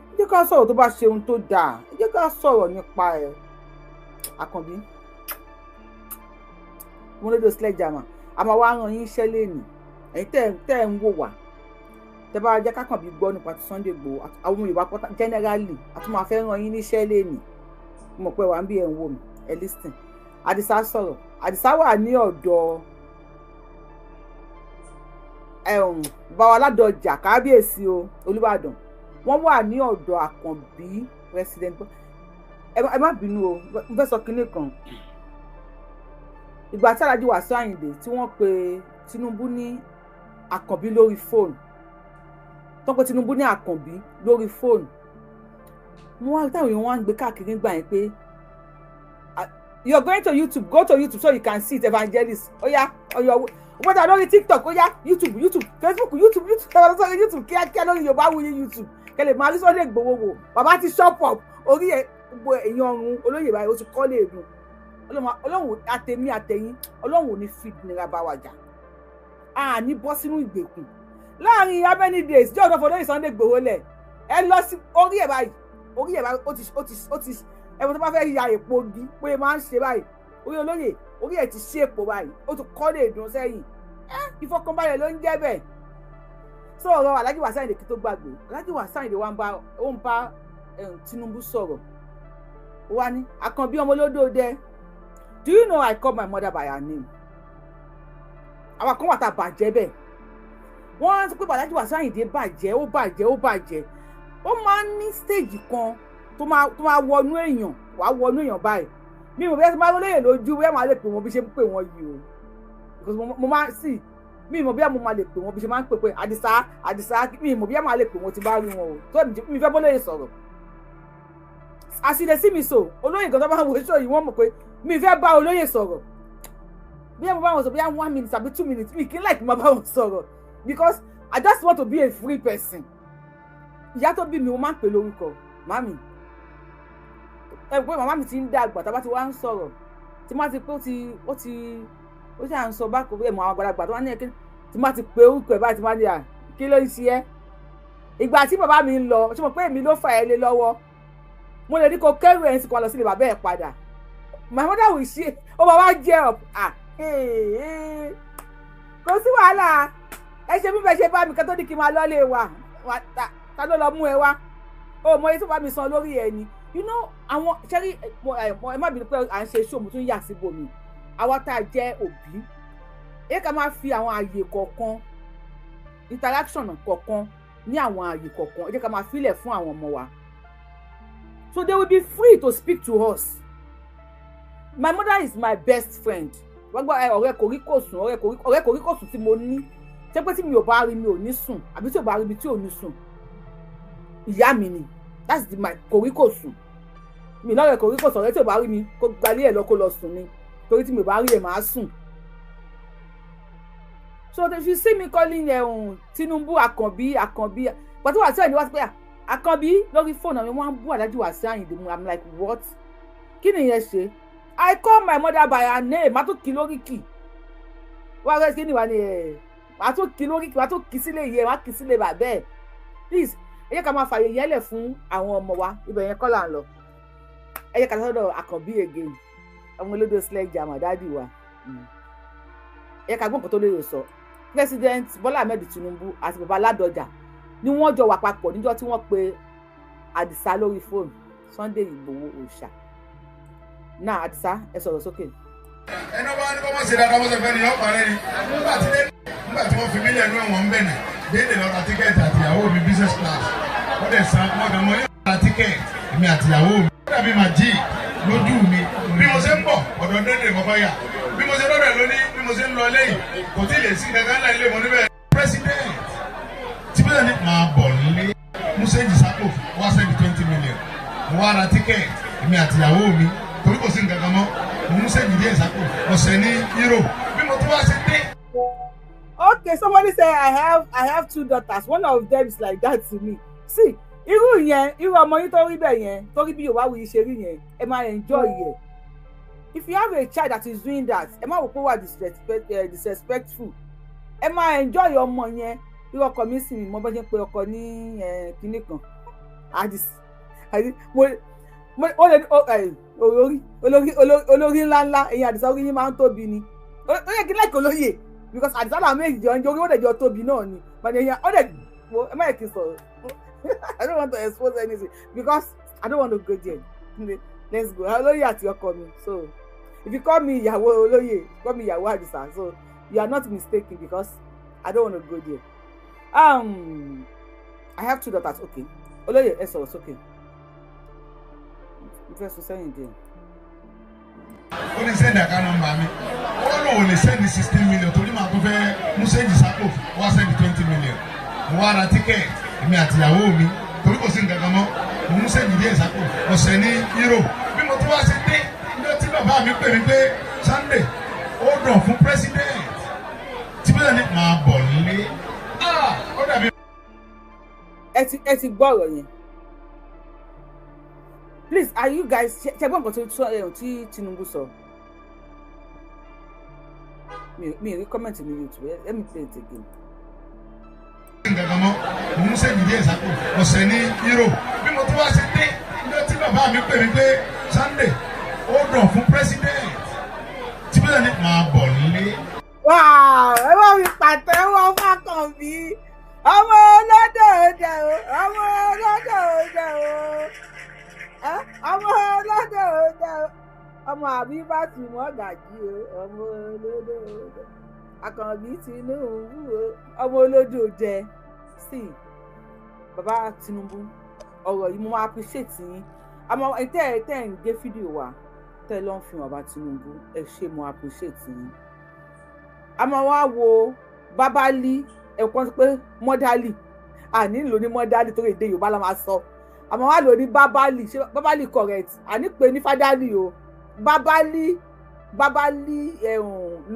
ẹ jẹ́ ká sọ̀rọ̀ tó bá ṣe ohun tó dáa ẹ jẹ́ ká sọ̀rọ̀ nípa ẹ Àkànbí mo lódò sílẹ̀ jàmà a máa wá ràn yín iṣẹ́ lẹ́nu ẹ̀yin tẹ́ ẹ̀ ń wò wá tẹ́ bá jẹ́ kákànbí gbọ́ nípa ti Sunday Igboho àwọn ọmọ Yorùbá pátá generally a tún máa fẹ́ ràn yín níṣẹ́ lẹ́nu mo mọ̀ pé wà ń bí ẹ̀ ń wò mí ẹ listen Àdìsá sọ̀rọ̀ Àdìsá wà ní ọ̀dọ̀ báwa ládọjà kábíyèsí o Olúbàdàn wọ́n wà ní ọ̀dọ̀ Àkànbí president ẹ má bínú o mo fẹ́ sọ kinní kan ìgbà tí Alhaji Wasiu Ayinde tí wọ́n pe Tinubu ní Àkànbí lórí fóònù tó pe Tinubu ní Àkànbí lórí fóònù mo wá táwọn èèyàn wá ń gbé káàkiri gbà yẹn pé you are going to YouTube, go to YouTube so you can see it, evangelist. Oh yeah, on your what are lórí TikTok? Oh yeah, YouTube, Facebook, YouTube, kíákíá lórí Yorùbá Wuyi YouTube. Kẹ́lẹ̀ máa rí Sunday Igboho wò. Bàbá ti shop up. Orí ẹ̀ gbogbo èèyàn ọ̀run olóyè báyìí ó ti kọ́ léègùn. Ọlọ́run àtẹ̀mí àtẹ̀yìn. Ọlọ́run ò ní fi nira bá wa jà. A ní bọ́ sínú ìgbèkùn. Láàárín how many days jẹ́ ọ̀dọ́ fọdọ́ Sunday Igboho lẹ̀. Ẹ lọ sí orí ẹ̀ báyìí ó ti ẹ̀wọ̀n tó bá fẹ́ ya èpo gi pé máa ń ṣe báyìí orí olóyè orí ẹ̀ ti ṣe èpo báyìí ó ti kọ́ lè dùn sẹ́yìn ìfọkànbalẹ̀ ló ń jẹ́ bẹ́ẹ̀. sọ̀rọ̀ Alhaji Wasiu Ayinde kí tó gbàgbé Alhaji Wasiu Ayinde wa ń bá Tinubu sọ̀rọ̀ ó wá ní Àkànbí ọmọ olódòdẹ do you know I call my mother by her name àwọn kan wà tá a bàjẹ́ bẹ́ẹ̀ wọ́n sọ pé Alhaji Wasiu Ayinde bàjẹ́ ó máa ń ní stage kan tó máa wọnú èèyàn wàá wọnú èèyàn báyìí mi ò bẹ́ẹ̀ tí máa lóye lójú bẹ́ẹ̀ máa lè pè wọ́n bí ṣe ń pè wọ́n yìí o because mo máa sì mi ò bí mo máa lè pè wọ́n bí ṣe máa ń pè pé Àdìsá mi ò bí máa lè pè wọ́n tí bá rí wọn o tó mi fẹ́ bọ́lẹ̀ sọ̀rọ̀ àṣìlẹ̀ sí mi so olóyè gan tó bá wọ èso yìí wọ́n mọ̀ pé mi fẹ́ bá olóyè sọ̀rọ̀ bí mo bá wọn sọ bí 1 minute àbí 2 minutes mi kì í like mo bá wọn sọ̀rọ̀ because I just want to be a free person ìyá tó bí mi mo máa ń pè lórúkọ mami ẹ pé màmá mi ti ń dàgbà tá a bá ti wá ń sọ̀rọ̀ tí má ti pé ó ṣe à ń sọ bákan bí ẹ̀mọ́ àwọn àgbàlagbà tó wá ní ẹ̀kẹ́ tí má ti pé orúkọ ẹ̀ báyìí tí má ní à kí ló ń ṣe ẹ́ ìgbà tí bàbá mi ń lọ ṣé mo pé èmi ló fà ẹ́ lé lọ́wọ́ mo lè ní kó kẹ́rù ẹ̀ ń sìnkú lọ sílé bàbá ẹ̀ padà my mother will ṣe ó bá wá jẹ́ up kò sí wàhálà ẹ ṣe bí bẹ́ẹ̀ ṣe bá mi kẹ́ tó ní kí n máa lọ́lé wa ta ló lọ mú ẹ wá ó mọ iye tó bá mi san lórí ẹ ni you know àwọn ṣẹ́rí ẹ má bínú pé à ń ṣe ṣó mo tún yà síbòmí àwa tá a jẹ́ òbí ẹ ká máa fi àwọn àyè kọ̀ọ̀kan interaction kọ̀ọ̀kan ní àwọn àyè kọ̀ọ̀kan ẹ jẹ́ ká máa filẹ̀ fún àwọn ọmọ wa so they will be free to speak to us my mother is my best friend wọ́n gbọ́ ọ̀rẹ́ kòríkòsùn ọ̀rẹ́ kòríkòsùn tí mo ní ṣé pé tí mi ò bá rí mi ò ní sùn àbí tí ò bá rí mi tí ò ní sùn ìyá mi ni that's the my kòríkòsùn mi lọ́rẹ̀ kòríkòsùn ọ̀rẹ́ tí ò bá rí mi kó gbalé ẹ̀ lọ kó lọ sùn ni torí tí mi ò bá rí ẹ̀ máa sùn. So if you see me calling Tinubu Àkànbí pàtó wà sí ẹ̀ ní wá sí pé Àkànbí lórí fóònù àwọn wọn bú Alhaji Wasiu Ayinde mu I'm like what kí ni ìyẹn ṣe I call my mother by her name má tó kí lórí kì wọ́n rẹ̀ sí ni wà ní ẹ̀ má tó kí lórí kì má tó kí sílé yẹ má kí sílé bàbá ẹ̀ please ẹ jẹ́ ká máa fààyè yẹlẹ̀ fún àwọn ọmọ wa ibẹ̀ yẹn kọ́ là ń lọ ẹ jẹ́ ká sọ́dọ̀ Àkànbí again àwọn olódò sledgehammer dáàdì wa ẹ jẹ́ ká gbọ́ nǹkan tó lè sọ President Bola Ahmed Tinubu àti bàbá Ládọjà ni wọ́n jọ wà papọ̀ níjọ́ tí wọ́n pe Àdìsá lórí fóònù Sunday Igboho Osha náà Àdìsá ẹ sọ̀rọ̀ sókè. ẹnu bá ní kó má ṣe dáadáa wọ́n sọ fẹ́ ni yọ parẹ́ ni nígbà tí wọ́n fi mílíọ̀nù ẹ̀wọ̀n ń bẹ̀ nà déédéé lọ ra tíkẹ́ẹ̀tì àtìyàwó mi business class wọ́n dẹ̀ san wọ́n dẹ̀ mọ́ yóò ra tíkẹ́ẹ̀tì mi àtìyàwó mi. ó dàbí màjí lójú mi bí mo ṣe ń bọ̀ ọ̀dọ̀ déédéé kọ́kọ́ yà bí mo ṣe lọ́dọ̀ lónìí bí mo ṣe ń lọ lẹ́yìn kò tí ì lè sí kankan náà ilé mọ́ níbẹ̀. president tí bẹ́ẹ̀ ni máa bọ̀ nílé museji sápò wá sẹ́ni 20 million mo wá ra tíkẹ́ẹ̀tì mi àtìyàwó mi torí kò sí nǹkan kan mọ́ mo museji díẹ̀ sápò ọ̀sẹ̀ ní euro bí mo tún wá ṣe dé. Okay, somebody say I have 2 daughters. One of them is like that to me. See, irú ọmọ yín tó rí bẹ́ẹ̀ yẹn, tó rí bí Yorùbá wí ṣe rí yẹn, ẹ máa enjoy yẹn. If you have a child that is doing that, ẹ má wò pé wà disrespectful. Ẹ máa enjoy ọmọ yẹn. Irú ọkọ mi sì mọ bọ́ ṣe pé ọkọ ní kinní kan. Olórí ńláńlá, ẹ̀yin Àdìsá orí yín máa ń tóbi ni. Ó yẹ kí láìkò lóye. Because Àdìsá náà méjì jọ ń jórí ó dẹ̀ jọ tóbi náà ni but ẹ̀yàn ó dẹ̀ wo ẹ má yẹ kí n sọ̀rọ̀ I don't want to expose anything because I don't want to go there let's go olóyè àti ọkọ mi so if you call me ìyàwó olóyè call me ìyàwó Àdìsá so you are not mistaken because I don't want to go there I have 2 daughters okay olóyè ẹ sọ̀rọ̀ sókè ìfẹ́ sọ sẹ́yìn díẹ̀. ó ní sẹ́ndì àká nọ́mbà mi ó lóun lè sẹ́ndì 16 million torí màá tó fẹ́ museji sápò wá sẹ́ndì 20 million mo wá ra tíkẹ́ẹ̀tì mi àtìyàwó mi torí kò sí nǹkan kan mọ́ mo museji díẹ̀ sápò ọ̀sẹ̀ ní euro bí mo tún wá ṣe dé ní tí bàbá mi pè mí pé Sunday ó dùn fún president tí bẹ́ẹ̀ ni màá bọ̀ nílé ó dàbí. ẹ ti gbọ́ ọ̀rọ̀ yẹn please are you guys ṣe gbọ́ nǹkan tí Tinubu sọ mi rí comment ní YouTube let me play it again. Gàgàmọ́ mo ń sẹ́yìn díẹ̀ sápò ọ̀sẹ̀ ní euro bí mo tún wá ṣe dé ní tí bàbá mi pè mí pé Sunday ó dùn fún president tí bẹ́ẹ̀ ni màá bọ̀ nílé. ẹ bá mi pàtẹ́wọ́ f'Àkànbí ọmọ olódò òde o ọmọ olódò òde o ọmọ olódò òde o ọmọ àbí bá tù mọ́ gàjí o ọmọ olódò òde Àkànbí Tinubu ọmọ olódò jẹ sí bàbá Tinubu ọ̀rọ̀ yìí mo máa appreciate yín àmọ́ tẹ́ ń gé fídíò wa tẹ́ ló ń fi bàbá Tinubu ẹ ṣé mo appreciate yín àmọ́ wá wo bábálí ẹ̀kọ́ pé mọ́dálì àní lò ní mọ́dálì torí èdè Yorùbá la máa sọ àmọ́ wá lò ní bábálì ṣé bábálì correct àní pé ní fádálì o bábálí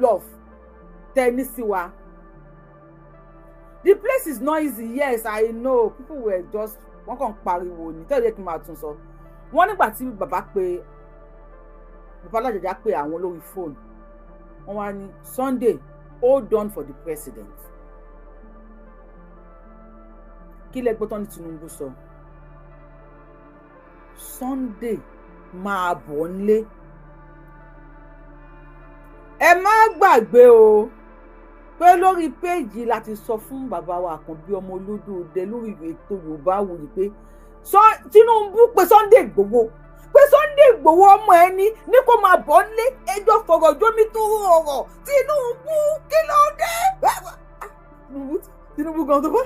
love tẹ́ni wa. The place is noisy, yes, I know. People were just wọ́n kàn pariwo ní tẹ́lẹ̀ kí n máa tún sọ. Wọ́n nígbà tí bàbá alájàjà pé àwọn lórí fóònù. Wọ́n wá ní Sunday, hold on for the president. Kí lẹ gbọ́ tán ní Tinubu sọ? Sunday máa bọ̀ nílé. Ẹ má gbàgbé o pé lórí péèjì láti sọ fún bàbá wa Àkànbí ọmọ olódòdè lórí ètò Yorùbá Wuyì pé Tinubu pé Sunday Igboho ọmọ ẹni ní kó máa bọ̀ nílé ẹjọ́ fọ̀rọ̀ jómi tó ọ̀rọ̀ Tinubu kí ló dé. Tinubu gan tó bá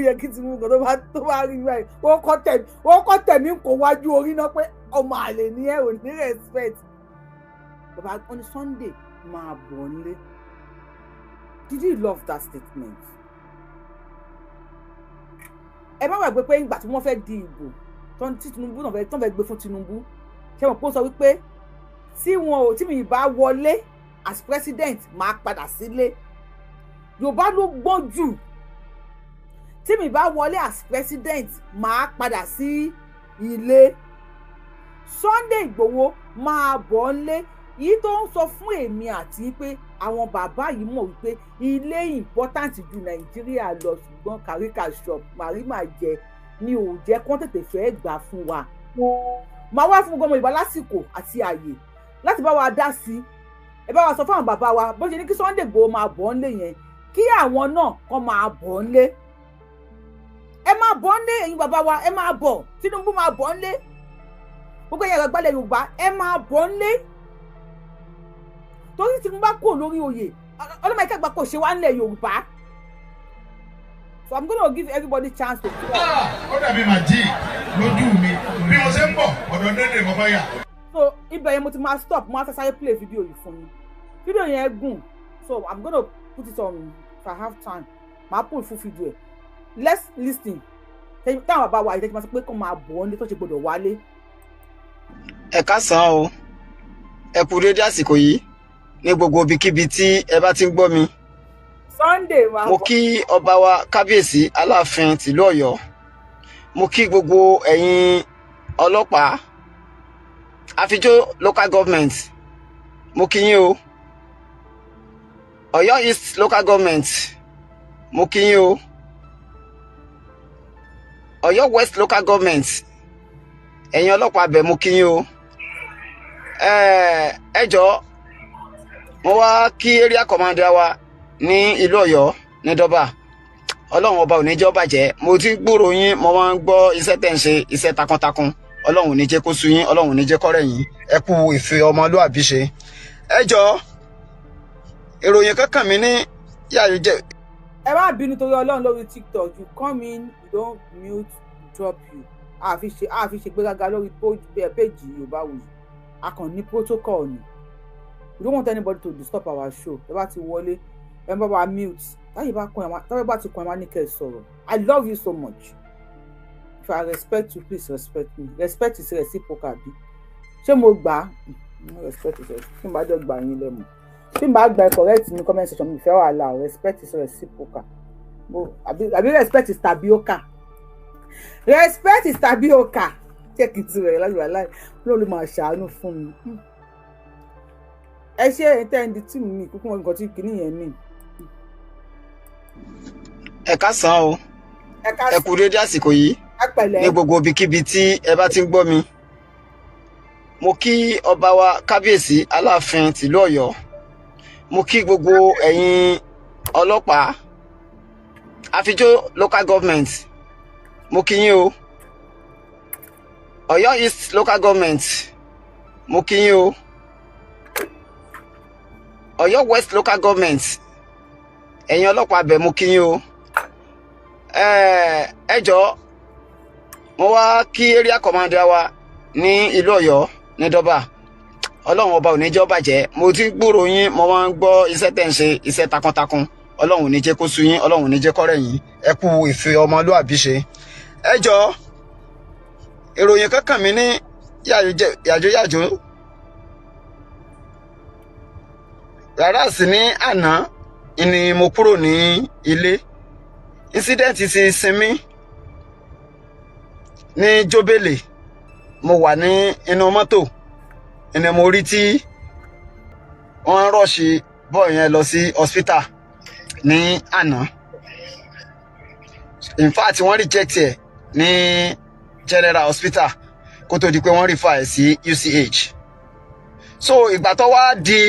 yẹ kí Tinubu gan tó bá rí báyìí wọ́n kọ́ tẹ̀mí kò wájú orí náà pé ọmọ àlè ni ẹ ò ní respect. Bàbá wọn ní Sunday máa bọ̀ nílé. Did you love that statement? Ẹ má gbàgbé pé ìgbà tí wọ́n fẹ́ di ìbò tí Tinubu náà tó fẹ́ gbé fún Tinubu ṣé wọn kó sọ wípé tí mi bá wọlé as president máa padà sílé. Yorùbá ló gbọ́n jù. Tí mi bá wọlé as president máa padà sí ilé. Sunday Igboho máa bọ̀ nílé. Yìí tó ń sọ fún èmi àti pé àwọn bàbá yìí mọ̀ wípé ilé important ju Nàìjíríà lọ ṣùgbọ́n kàríkà shop màrímà jẹ ni ò jẹ́ kó tètè fẹ́ gbà fún wa. Màá wá fún gbọmọ ìbá lásìkò àti àyè láti bá wa dá sí. Ẹ bá wa sọ fún àwọn bàbá wa bó ṣe ní kí Sunday Igboho máa bọ̀ nílé yẹn kí àwọn náà kàn máa bọ̀ nílé. Ẹ máa bọ̀ nílé ẹ̀yin bàbá wa ẹ máa bọ̀ Tinubu máa bọ̀ nílé. Gbogbo ẹ̀yà àgbàlẹ̀ Yorùbá ẹ máa bọ̀ nílé. Torí tí mo bá kó lórí oyè ọlọ́mọ ìkẹ́gbà kò ṣe wá nílẹ̀ Yorùbá. So I'm going to give everybody chance to talk. Ó dàbí màjí lójú mi bí mo ṣe ń bọ̀ ọ̀dọ̀ dédé mo bá yà. So ibẹ̀ yẹn mo ti máa stop mo á fẹ́ sáré play video yìí fún mi. Video yẹn gùn so I'm going to put it on if I have time. Màá pull full video ẹ̀. Let's listen. Táwọn bàbá wa ìdẹ́jú máa sọ pé kó máa bọ̀ ọ́ ní tó ṣe gbọdọ̀ wálé. Ẹ káàsán o ẹ kú dédé àsìkò yìí ní gbogbo ibikíbi tí ẹ bá ti ń gbọ́ mi. Sunday wa mo kí ọba wa kábíyèsí aláàfin tìlú Ọ̀yọ́ mo kí gbogbo ẹ̀yin ọlọ́pàá àfijó local government mo kí yín o Ọ̀yọ́ East local government mo kí yín o Ọ̀yọ́ West local government ẹ̀yin ọlọ́pàá bẹ̀ mo kí yín o ẹ jọ̀ọ́ mo wá kí area commander wa ní ìlú Ọ̀yọ́ ní Dọ́bà Ọlọ́run ọba ò ní jẹ́ ó bàjẹ́ mo ti gbúrò yín mo máa ń gbọ́ iṣẹ́ tẹ́ ń ṣe iṣẹ́ takuntakun Ọlọ́run ò ní jẹ́ kó sú yín Ọlọ́run ò ní jẹ́ kó rẹ̀ yín ẹ kú ìfẹ́ ọmọlúàbí ṣe. Ẹ jọ̀ọ́ ìròyìn kankan mi ní yàrá jẹ. Ẹ má bínú torí Ọlọ́run lórí TikTok you come in you don't mute drop you àfi ṣe gbéraga lórí page Yorùbá Wuyì a kàn ní protocol ni. We don't want anybody to disturb our show. Ẹ bá ti wọlé, ẹ bá wa mute. Táyì bá ti kàn wá ní kẹ́ sọ̀rọ̀. I love you so much. If I respect you, please respect me. Respect is reciprocal bí. Ṣé mo gbà á? Respect is reciprocal. Kí n bá jọ gbà yín lẹ́mu. Tí n bá gba correct ní comment section mi fẹ́ wà láà. Respect is reciprocal. Àbí respect is tapioca. Respect is tapioca. Check it rẹ̀ láì lóòlù máa ṣàánú fún mi. Ẹ ṣe ẹ̀ńtẹ́ndì tí mi kúkú wọn nǹkan tí kìíní yẹn mí. Ẹ káàsán o ẹ kú dédé àsìkò yìí ní gbogbo ibikíbi tí ẹ bá ti ń gbọ́ mi. Mo kí ọba wa kábíyèsí aláàfin tìlú Ọ̀yọ́ mo kí gbogbo ẹ̀yin ọlọ́pàá àfijó local government mo kí yín o Ọ̀yọ́ East local government mo kí yín o Ọ̀yọ́ West local government ẹ̀yin ọlọ́pàá bẹ̀ mú kí yín o. Ẹ jọ̀ọ́ mo wá kí area commander wa ní ìlú Ọ̀yọ́ ní dọ́bà. Ọlọ́run ọba ò ní jẹ́ ó bàjẹ́. Mo ti gbúrò yín, mo máa ń gbọ́ iṣẹ́ tẹ́ ń ṣe, iṣẹ́ takuntakun. Ọlọ́run ò ní jẹ́ kó sú yín, Ọlọ́run ò ní jẹ́ kó rẹ̀ yín. Ẹ kú ìfẹ́ ọmọlúàbí ṣe. Ẹ jọ̀ọ́ ìròyìn kankan mi ní yàjóyàjó. Rárá sí ní àná ni mo kúrò ní ilé. Incident ti sinmi ní Jóbélé. Mo wà ní inú mọ́tò. Ẹni mo rí tí wọ́n rọ́ọ̀ṣì bọ́ọ̀ yẹn lọ sí hospital ní àná. In fact wọ́n reject ẹ̀ ní general hospital kó tó di pé wọ́n refer ẹ̀ sí UCH. So ìgbà tó wá di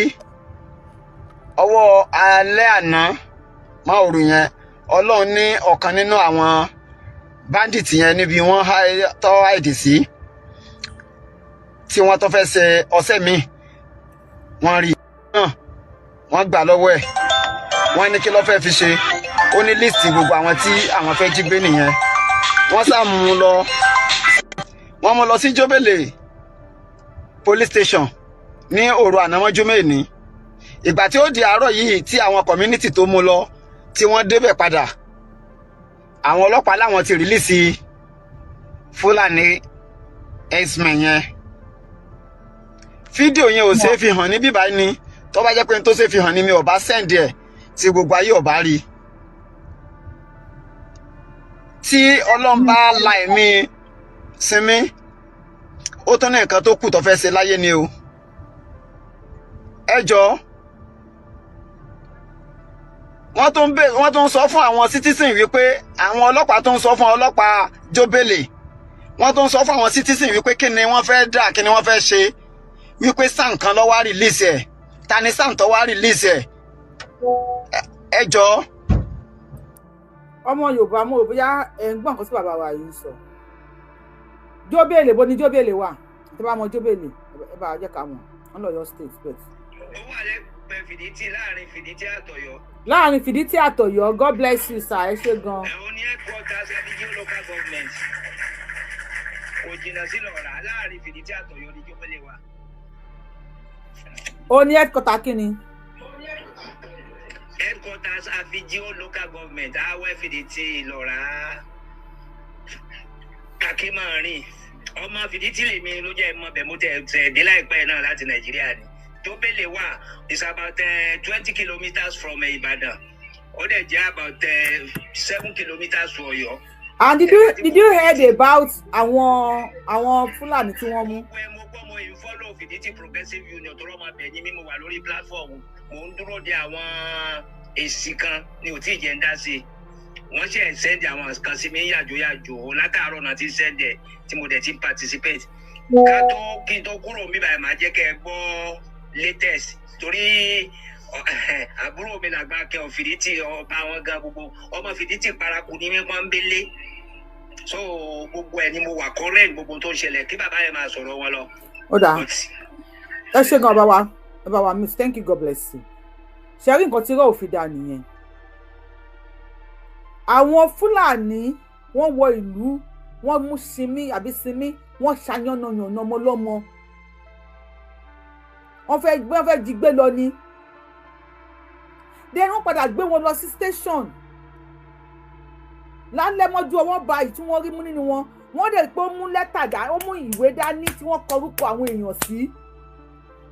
ọwọ́ alẹ́ àná máa òru yẹn, Ọlọ́run ní ọ̀kan nínú àwọn bandit yẹn níbi wọ́n tọ́ àìdì sí tí wọ́n tó fẹ́ ṣe ọṣẹ́ mi, wọ́n rí náà, wọ́n gbà lọ́wọ́ ẹ̀. Wọ́n ní kí ló fẹ́ fi ṣe. Ó ní list gbogbo àwọn tí àwọn fẹ́ jí gbé nìyẹn. Wọ́n sá mú lọ. Wọ́n mú lọ sí Jóbélé police station ní òru ànámọ́jú mẹ́ẹ̀ni. Ìgbà tí ó di àárọ̀ yìí tí àwọn community tó mú lọ tí wọ́n débẹ̀ padà, àwọn ọlọ́pàá láwọn ti release Fúlàní x-men yẹn. Fídíò yẹn ò ṣeé fi hàn ní bíbá ni. Tó bá jẹ́ pé n tó ṣe fi hàn ní mi ò bá send ẹ̀ tí gbogbo ayé ò bá rí. Tí Ọlọ́run bá la ẹ̀mí sinmi, ó tún ní nǹkan tó kù tó fẹ́ ṣe láyé ni o. Ẹ jọ̀ọ́ wọ́n tún sọ fún àwọn citizen wípé àwọn ọlọ́pàá tún sọ fún ọlọ́pàá Jóbélé, wọ́n tún sọ fún àwọn citizen wípé kí ni wọ́n fẹ́ dà, kí ni wọ́n fẹ́ ṣe, wípé SAN kan ló wá release ẹ̀. Ta ni SAN tó wá release ẹ̀? Ẹ jọ̀ọ́. Ọmọ Yorùbá mo rò bóyá ẹ̀ ń gbọ́ nǹkan tí bàbá wa yìí sọ. Jóbélé, bó ni Jóbélé wà? Tí bá mọ Jóbélé, ẹ bá jẹ́ ká mọ̀. Wọ́n lọ yọ state bet. Ó wà lẹ́gbẹ̀ẹ́ Fìdítì, láàrin Fìdítì àtọ̀yọ́. Láàrin Fìdítì àtọ̀yọ́, God bless you sir, ẹ ṣé gan. Ẹ̀hún ní headquarters Abidjan local government. Kò jìnnà sí lọ́ra, láàrin Fìdítì àtọ̀yọ́ ní Jóbélé wà. Ó ní headquarter kí ni? Headquarters Abidjan local government, Awẹ́ Fìdítì lọ́ra. Akínmọ̀rin. Ọmọ Fìdítì lèmi ló jẹ́ mọ́ bẹ̀ mo tẹ̀ dé láìpẹ́ náà láti Nàìjíríà ni. Jóbélé wà is about 20 kilometers from Ìbàdàn. Ó dẹ̀ jẹ́ about 7 kilometers to Ọ̀yọ́. And did you heard about àwọn Fúlàní tí wọ́n mú? Mo gbọ́ mo follow Fìdítì Progressive Union tó rọ́mọ bẹ̀ ní mímú wà lórí platform. Mo ń dúró de àwọn èsì kan ní ò tí ì jẹ́ ń dá sí. Wọ́n ṣe send àwọn kan sí mi yàjò látàárọ̀ náà ti send ẹ̀ tí mo dẹ̀ ti participate. Ká tó kí n tó kúrò mi báyìí máa jẹ́ kẹ́ ẹ gbọ́ latest torí àbúrò mi làgbà kẹ́ Fìdítì ọba wọn gan gbogbo ọmọ Fìdítì paraku ní mímọ́ ń bélé. So gbogbo ẹ̀ ni mo wà current gbogbo tó ń ṣẹlẹ̀ kí bàbá yẹn máa sọ̀rọ̀ wọn lọ. Ó dáa. Ẹ ṣé gan bàbá wa miss, thank you, God bless you. Ṣé rí nǹkan tí rẹ̀ ò fi dà nìyẹn? Àwọn Fúlàní wọ́n wọ ìlú, wọ́n mú sinmi, wọ́n ṣàyànnàyànnà ọmọ lọ́mọ. Wọ́n fẹ́ jí gbé lọ ni. Then wọ́n padà gbé wọn lọ sí station. Lálẹ́ mọ́jú ọwọ́ ba yìí tí wọ́n rí mú nínú wọn. Wọ́n dẹ̀ pé ó mú lẹ́tà dá, ó mú ìwé dání tí wọ́n kọ orúkọ àwọn èèyàn sí.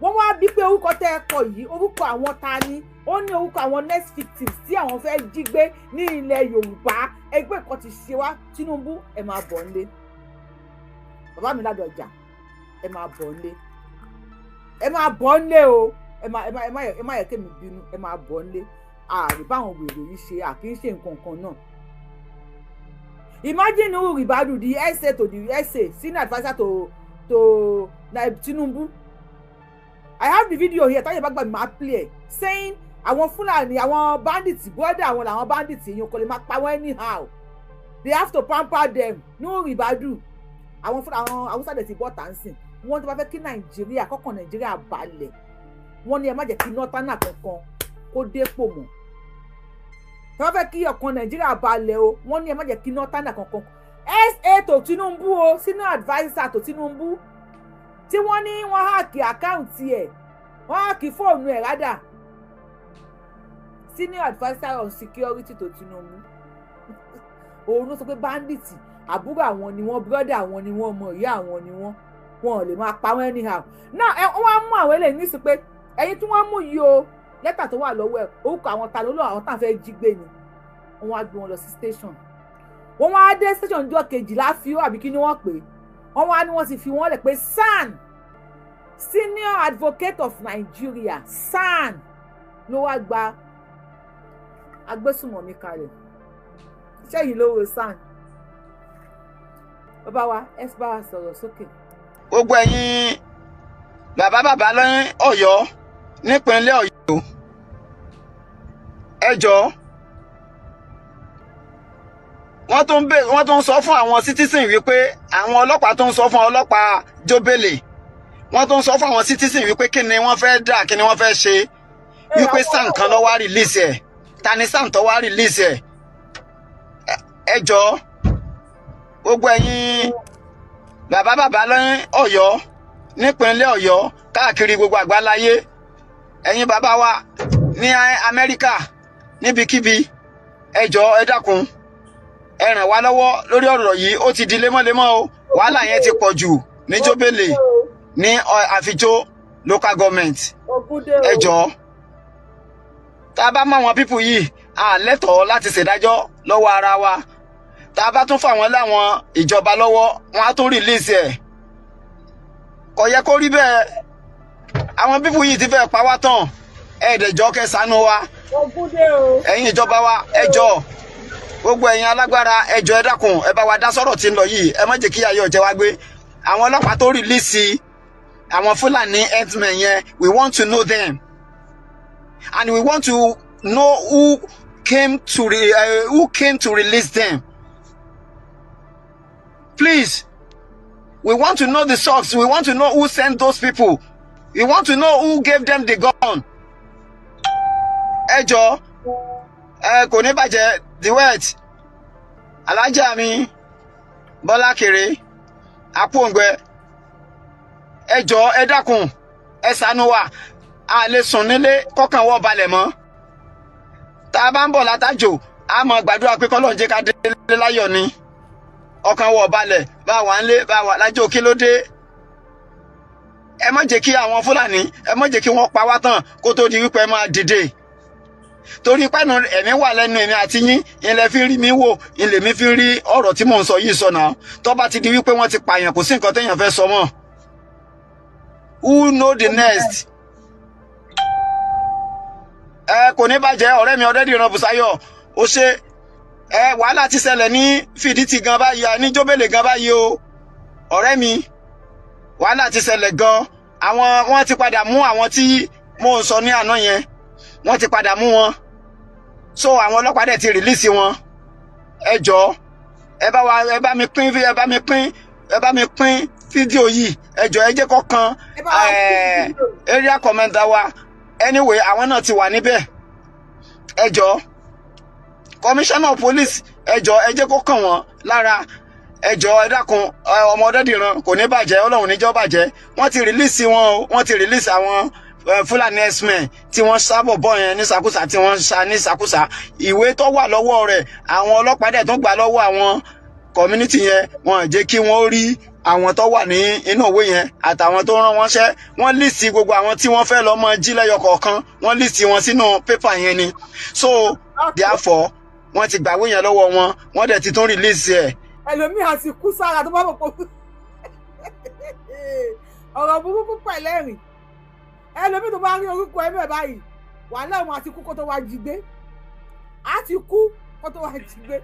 Wọ́n wá bí pé orúkọ tẹ́ ẹ kọ yìí, orúkọ àwọn ta ni? Ó ní orúkọ àwọn next victims tí àwọn fẹ́ jí gbé ní ilẹ̀ Yorùbá. Ẹgbẹ́ kan ti ṣe wá, Tinubu ẹ máa bọ̀ nílé. Bàbá mi Ládọjà ẹ máa bọ̀ nílé. Ẹ máa bọ̀ nílé o. Ẹ má yẹ kémi bínú, ẹ máa bọ̀ nílé. Ààrẹ báwọn wèrè yìí ṣe àkíńṣe nǹkan kan náà. Imagine who Ribadu, the SA to the SA, senior advisor to Tinubu. I have the video here. Tell you about my play saying àwọn Fúlàní, àwọn bandits, brother àwọn làwọn bandits yẹn kò lè máa pa wọ́n anyhow. They have to pamper them. No Ribadu. Àwọn Hausa dẹ̀ ti bọ́ tàǹsìn. Wọ́n tó bá fẹ́ kí Nàìjíríà kọ́kàn Nàìjíríà balẹ̀. Wọ́n ní ẹ má jẹ́ kí nọ́tánà kankan kó dépò mọ́. tí wọ́n fẹ́ kí ọkàn Nàìjíríà balẹ̀ o wọ́n ní ẹ má jẹ́ kí iná tánà kankan SA tó Tinubu o sínú adviser tó Tinubu tí wọ́n ní wọ́n háàkì àkáǹtì ẹ̀ wọ́n háàkì fóònù ẹ̀ rádà senior adviser on security tó Tinubu òun ló sọ pé bandits àbúrò àwọn ni wọ́n brother àwọn ni wọ́n ọmọ ìyá àwọn ni wọ́n ò lè máa pa wọ́n anyhow now wọ́n á mú àwọn eléyìí nísìsiyìí pé ẹ̀yin tí wọ́n mú yìí o lẹ́tà tó wà lọ́wọ́ ẹ̀ orúkọ àwọn ta ló lọ àwọn tá à ń fẹ́ jí gbé ni wọ́n wá gbé wọn lọ sí station wọ́n wá dé station ọjọ́ kejìlá fi ó àbí kí ni wọ́n pè wọ́n wá ní wọ́n ti fi wọ́n lẹ̀ pé SAN senior advocate of Nigeria SAN ló wá gba agbésùmọ̀mí kalẹ̀ iṣẹ́ yìí lówó SAN bàbá wa ẹ bá wa sọ̀rọ̀ sókè. gbogbo ẹ̀yin bàbá lọ́yìn Ọ̀yọ́ nípínlẹ̀ Ọ̀yọ́ ẹ jọ̀ọ́ wọ́n tún sọ fún àwọn citizen wípé àwọn ọlọ́pàá tó ń sọ fún ọlọ́pàá jóbélé wọ́n tún sọ fún àwọn citizen wípé kí ni wọ́n fẹ́ dà kí ni wọ́n fẹ́ ṣe wípé SAN kan ló wá release ẹ̀ ta ni SAN tó wá release ẹ̀ ẹ jọ̀ọ́ gbogbo ẹ̀yin bàbá lọ́yìn Ọ̀yọ́ nípínlẹ̀ Ọ̀yọ́ káàkiri gbogbo àgbáláyé ẹ̀yin bàbá wa ní Amẹ́ríkà níbikíbi ẹ jọ̀ọ́ ẹ dákun ẹ ràn wá lọ́wọ́ lórí ọ̀rọ̀ yìí ó ti di lemọ́lemọ́ o wàhálà yẹn ti pọ̀ jù ní jóbélé ní àfijó local government ẹ jọ̀ọ́ tá a bá mọ àwọn pípù yìí a lẹ́tọ̀ọ́ láti ṣèdájọ́ lọ́wọ́ ara wa tá a bá tún fà wọ́n láwọn ìjọba lọ́wọ́ wọn á tún release ẹ̀ kò yẹ kó rí bẹ́ẹ̀ àwọn pípù yìí ti fẹ́ pa wá tán ẹ̀ẹ́dẹ̀jọ́ kẹsànán wa ẹ̀yin ìjọba wa ẹ jọ̀ọ́ gbogbo ẹ̀yin alágbára ẹ jọ̀ọ́ ẹ dákun ẹ bá wa dá sọ̀rọ̀ tí ń lọ yìí ẹ má jẹ́ kí ayọ̀ jẹ wá gbé àwọn ọlọ́pàá tó release àwọn Fúlàní herdsmen yẹn we want to know them and we want to know who came to release them. Please, we want to know the source. We want to know who sent those people. We want to know who gave them the gun. Ẹ jọ̀ọ́, kò ní bàjẹ́ the wet. Alájà mi, Bọ́lá Kéré, Apóǹgbẹ. Ẹ jọ̀ọ́, ẹ dákun, ẹ ṣàánú wa. A lè sùn nílé kọ́kàn wọ́ balẹ̀ mọ́. Tá a bá ń bọ̀ látàjò, a máa gbàdúrà pé k'Ọlọ́run jẹ́ ká délé láyọ̀ ni. Ọkàn wọ́ balẹ̀, bá wà ń lé, bá wà lájò kí ló dé? Ẹ má jẹ́ kí àwọn Fúlàní, ẹ má jẹ́ kí wọ́n pa wá tán kó tó di wípé ẹ máa dìde. Torí pẹ́nu ẹ̀mí wà lẹ́nu ẹ̀mí àti yín, ilẹ̀ fi rí mi wò, ilẹ̀ mi fi rí ọ̀rọ̀ tí mò ń sọ yìí sọ náà. Tó bá ti di wípé wọ́n ti pààyàn kò sí nǹkan téèyàn fẹ́ sọ mọ́. Who know the next? Kò ní bàjẹ́ ọ̀rẹ́ mi Ọdẹ́dìran Bùsáyọ̀ ó ṣe wàhálà ti ṣẹlẹ̀ ní Fìdítì gan báyìí ní Jóbélé gan báyìí o ọ̀rẹ́ mi wàhálà ti ṣẹlẹ̀ gan wọ́n ti padà mú àwọn tí mò ń sọ ní àná yẹn wọ́n ti padà mú wọn so àwọn ọlọ́pàá dẹ̀ ti rìlíìsì wọn ẹ jọ̀ọ́ ẹ bá mi pín fídíò yìí ẹ jọ̀ọ́ ẹ jẹ́ kó kan area commander wa anyway àwọn náà ti wà níbẹ̀ ẹ jọ̀ọ́ commissioner of police ẹ jọ̀ọ́ ẹ jẹ́ kó kàn wọ́n lára ẹ jọ̀ọ́ ẹ dákun ọmọ Ọdẹ́dìran kò ní bàjẹ́ Ọlọ́run níjọ́ bàjẹ́ wọ́n ti release wọn o wọ́n ti release àwọn Fúlàní herdsmen tí wọ́n sábọ̀ bọ́ yẹn ní sàkúsà tí wọ́n sá ní sàkúsà ìwé tó wà lọ́wọ́ rẹ̀ àwọn ọlọ́pàá dẹ̀ tó gbà lọ́wọ́ àwọn community yẹn wọ́n jẹ́ kí wọ́n rí àwọn tó wà ní inú òwe yẹn àtàwọn tó rán wọn ṣẹ́ wọ́n list gbogbo àwọn tí wọ́n fẹ́ lọ mọ jí lẹ́yọ kọ̀ọ̀kan wọ́n list wọn sínú pépà yẹn ni so therefore wọ́n ti gbàwé yẹn lọ́wọ́ wọ́n dẹ̀ ti tún release ẹ̀. ẹlòmíì àti kú sára tó bá bọ̀ pọ̀ ọ̀rọ̀ burúkú pẹ̀lẹ́rìn ẹlòmíì tó bá rí orúkọ ẹ̀mẹ́ báyìí wàhálà òun àti kú kó tó wá jí gbé á ti kú kó tó wá jí gbé.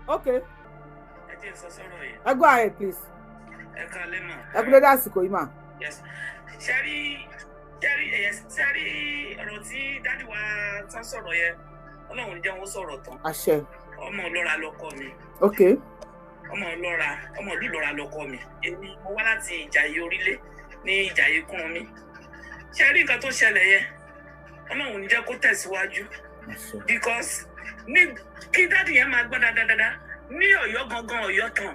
Okay. Go ahead, please. Ẹ kú lóde àsìkò yìí mà. Ṣẹ́rí ọ̀rọ̀ tí dádì wa tán sọ̀rọ̀ yẹn, Ọlọ́run ní jẹ́ wọ́n sọ̀rọ̀ tán. Àṣẹ. Ọmọ ọlọ́ra lọkọ mi. Okay. Ọmọ ìlú Ìlọra lọkọ mi. Èmi mo wá láti Ìjàyè Orílẹ̀ ní Ìjàyè Kúrun mi. Ṣẹ́rí nǹkan tó ṣẹlẹ̀ yẹn, Ọlọ́run ní jẹ́ kó tẹ̀síwájú. because ní kí dáàdì yẹn máa gbọ́ dáadáa ní Ọ̀yọ́ gangan Ọ̀yọ́ tán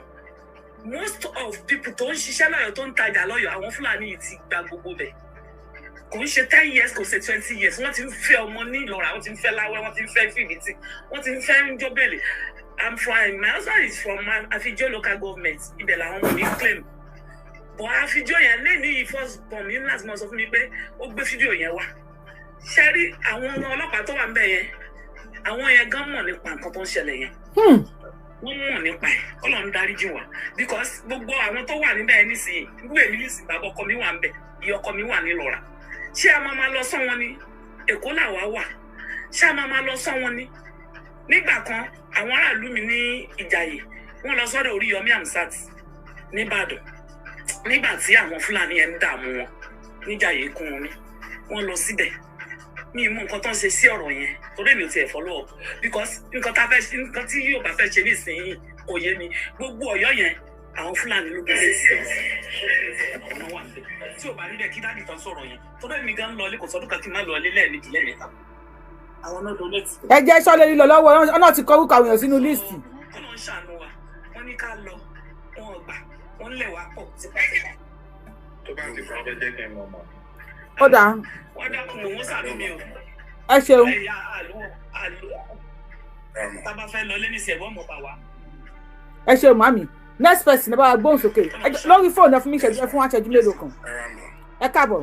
most of people tó ń ṣiṣẹ́ lọ́yọ̀ tó ń tajà lọ́yọ̀ àwọn Fúlàní yìí ti gba gbogbo bẹ̀ kò ń ṣe 10 years kò ṣe 20 years wọ́n ti ń fẹ́ ọmọ ní Ìlọra wọ́n ti ń fẹ́ Láwẹ́ wọ́n ti ń fẹ́ Fìdítì wọ́n ti ń fẹ́ Njọ́bẹ̀lẹ̀ my husband is from Afijó local government ibẹ̀ làwọn ọmọ mi claim but Afijó yẹn lé ní first born mi láti mọ̀ sọ fún mi pé ó gbé fídíò yẹn wá ṣe rí àwọn ọlọ́pàá tó wà ń bẹ̀ yẹn àwọn yẹn gan mọ̀ nípa nǹkan tó ń ṣẹlẹ̀ yẹn wọ́n mọ̀ nípa ẹ̀ Ọlọ́run dáríjì wá because gbogbo àwọn tó wà níbẹ̀ nísìnyí gbogbo èmi nísìnyí bàbá ọkọ mi wà ń bẹ̀ ìyá ọkọ mi wà ní Ìlọra ṣé a máa lọ sọ wọn ni Èkó làwa wà ṣé a máa lọ sọ wọn ni nígbà kan àwọn aráàlú mi ní Ìjàyè wọ́n lọ sọ́dọ̀ Oríyọmí Amsat nìbàdàn nígbà tí àwọn Fúlàní yẹn ń dààmú wọn níjàyè kún wọn ni wọ́n lọ síbẹ̀ mi mú nǹkan tó ń ṣe sí ọ̀rọ̀ yẹn torí mi ò tiẹ̀ follow up because nǹkan tí yóò bá fẹ́ ṣe nísìnyí kò yé mi gbogbo Ọ̀yọ́ yẹn àwọn Fúlàní ló gbé sí ọ̀nà wà níbẹ̀ tí ò bá rí bẹ́ẹ̀ kí dáàdì tán sọ̀rọ̀ yẹn torí mi gan lọ ilé kò sọdún kan kí n má lọ ilé lẹ́ẹ̀mejì lẹ́ẹ̀mẹ́ta àwọn náà lọ létí. ẹ jẹ́ sọ́lé lílọ lọ́wọ́ ọ̀nà ti kọ́ orúkọ àwọn èèyàn sínú líìsì. ọ̀nà ń ṣàánú wa wọ́n ní ká lọ wọn gbà wọ́n lẹ̀ wá pọ̀ tipátipá. tó bá ti fún ọjọ́ jẹ́ kí n mọ̀ mọ́. ó dáa. wọ́n dákun mò ń sàánú mi o. ẹ ṣeun. ẹ̀yà àlọ́ tábà fẹ́ lọ lé ní ìṣẹ̀bọ̀ mọ̀ bá wa. ẹ ṣeun màmí next person ẹ bá wa gbóhùn sókè lórí fóònù ẹ fún mi ẹ fún wa ṣẹ́jú mélòó kan. ẹ káàbọ̀.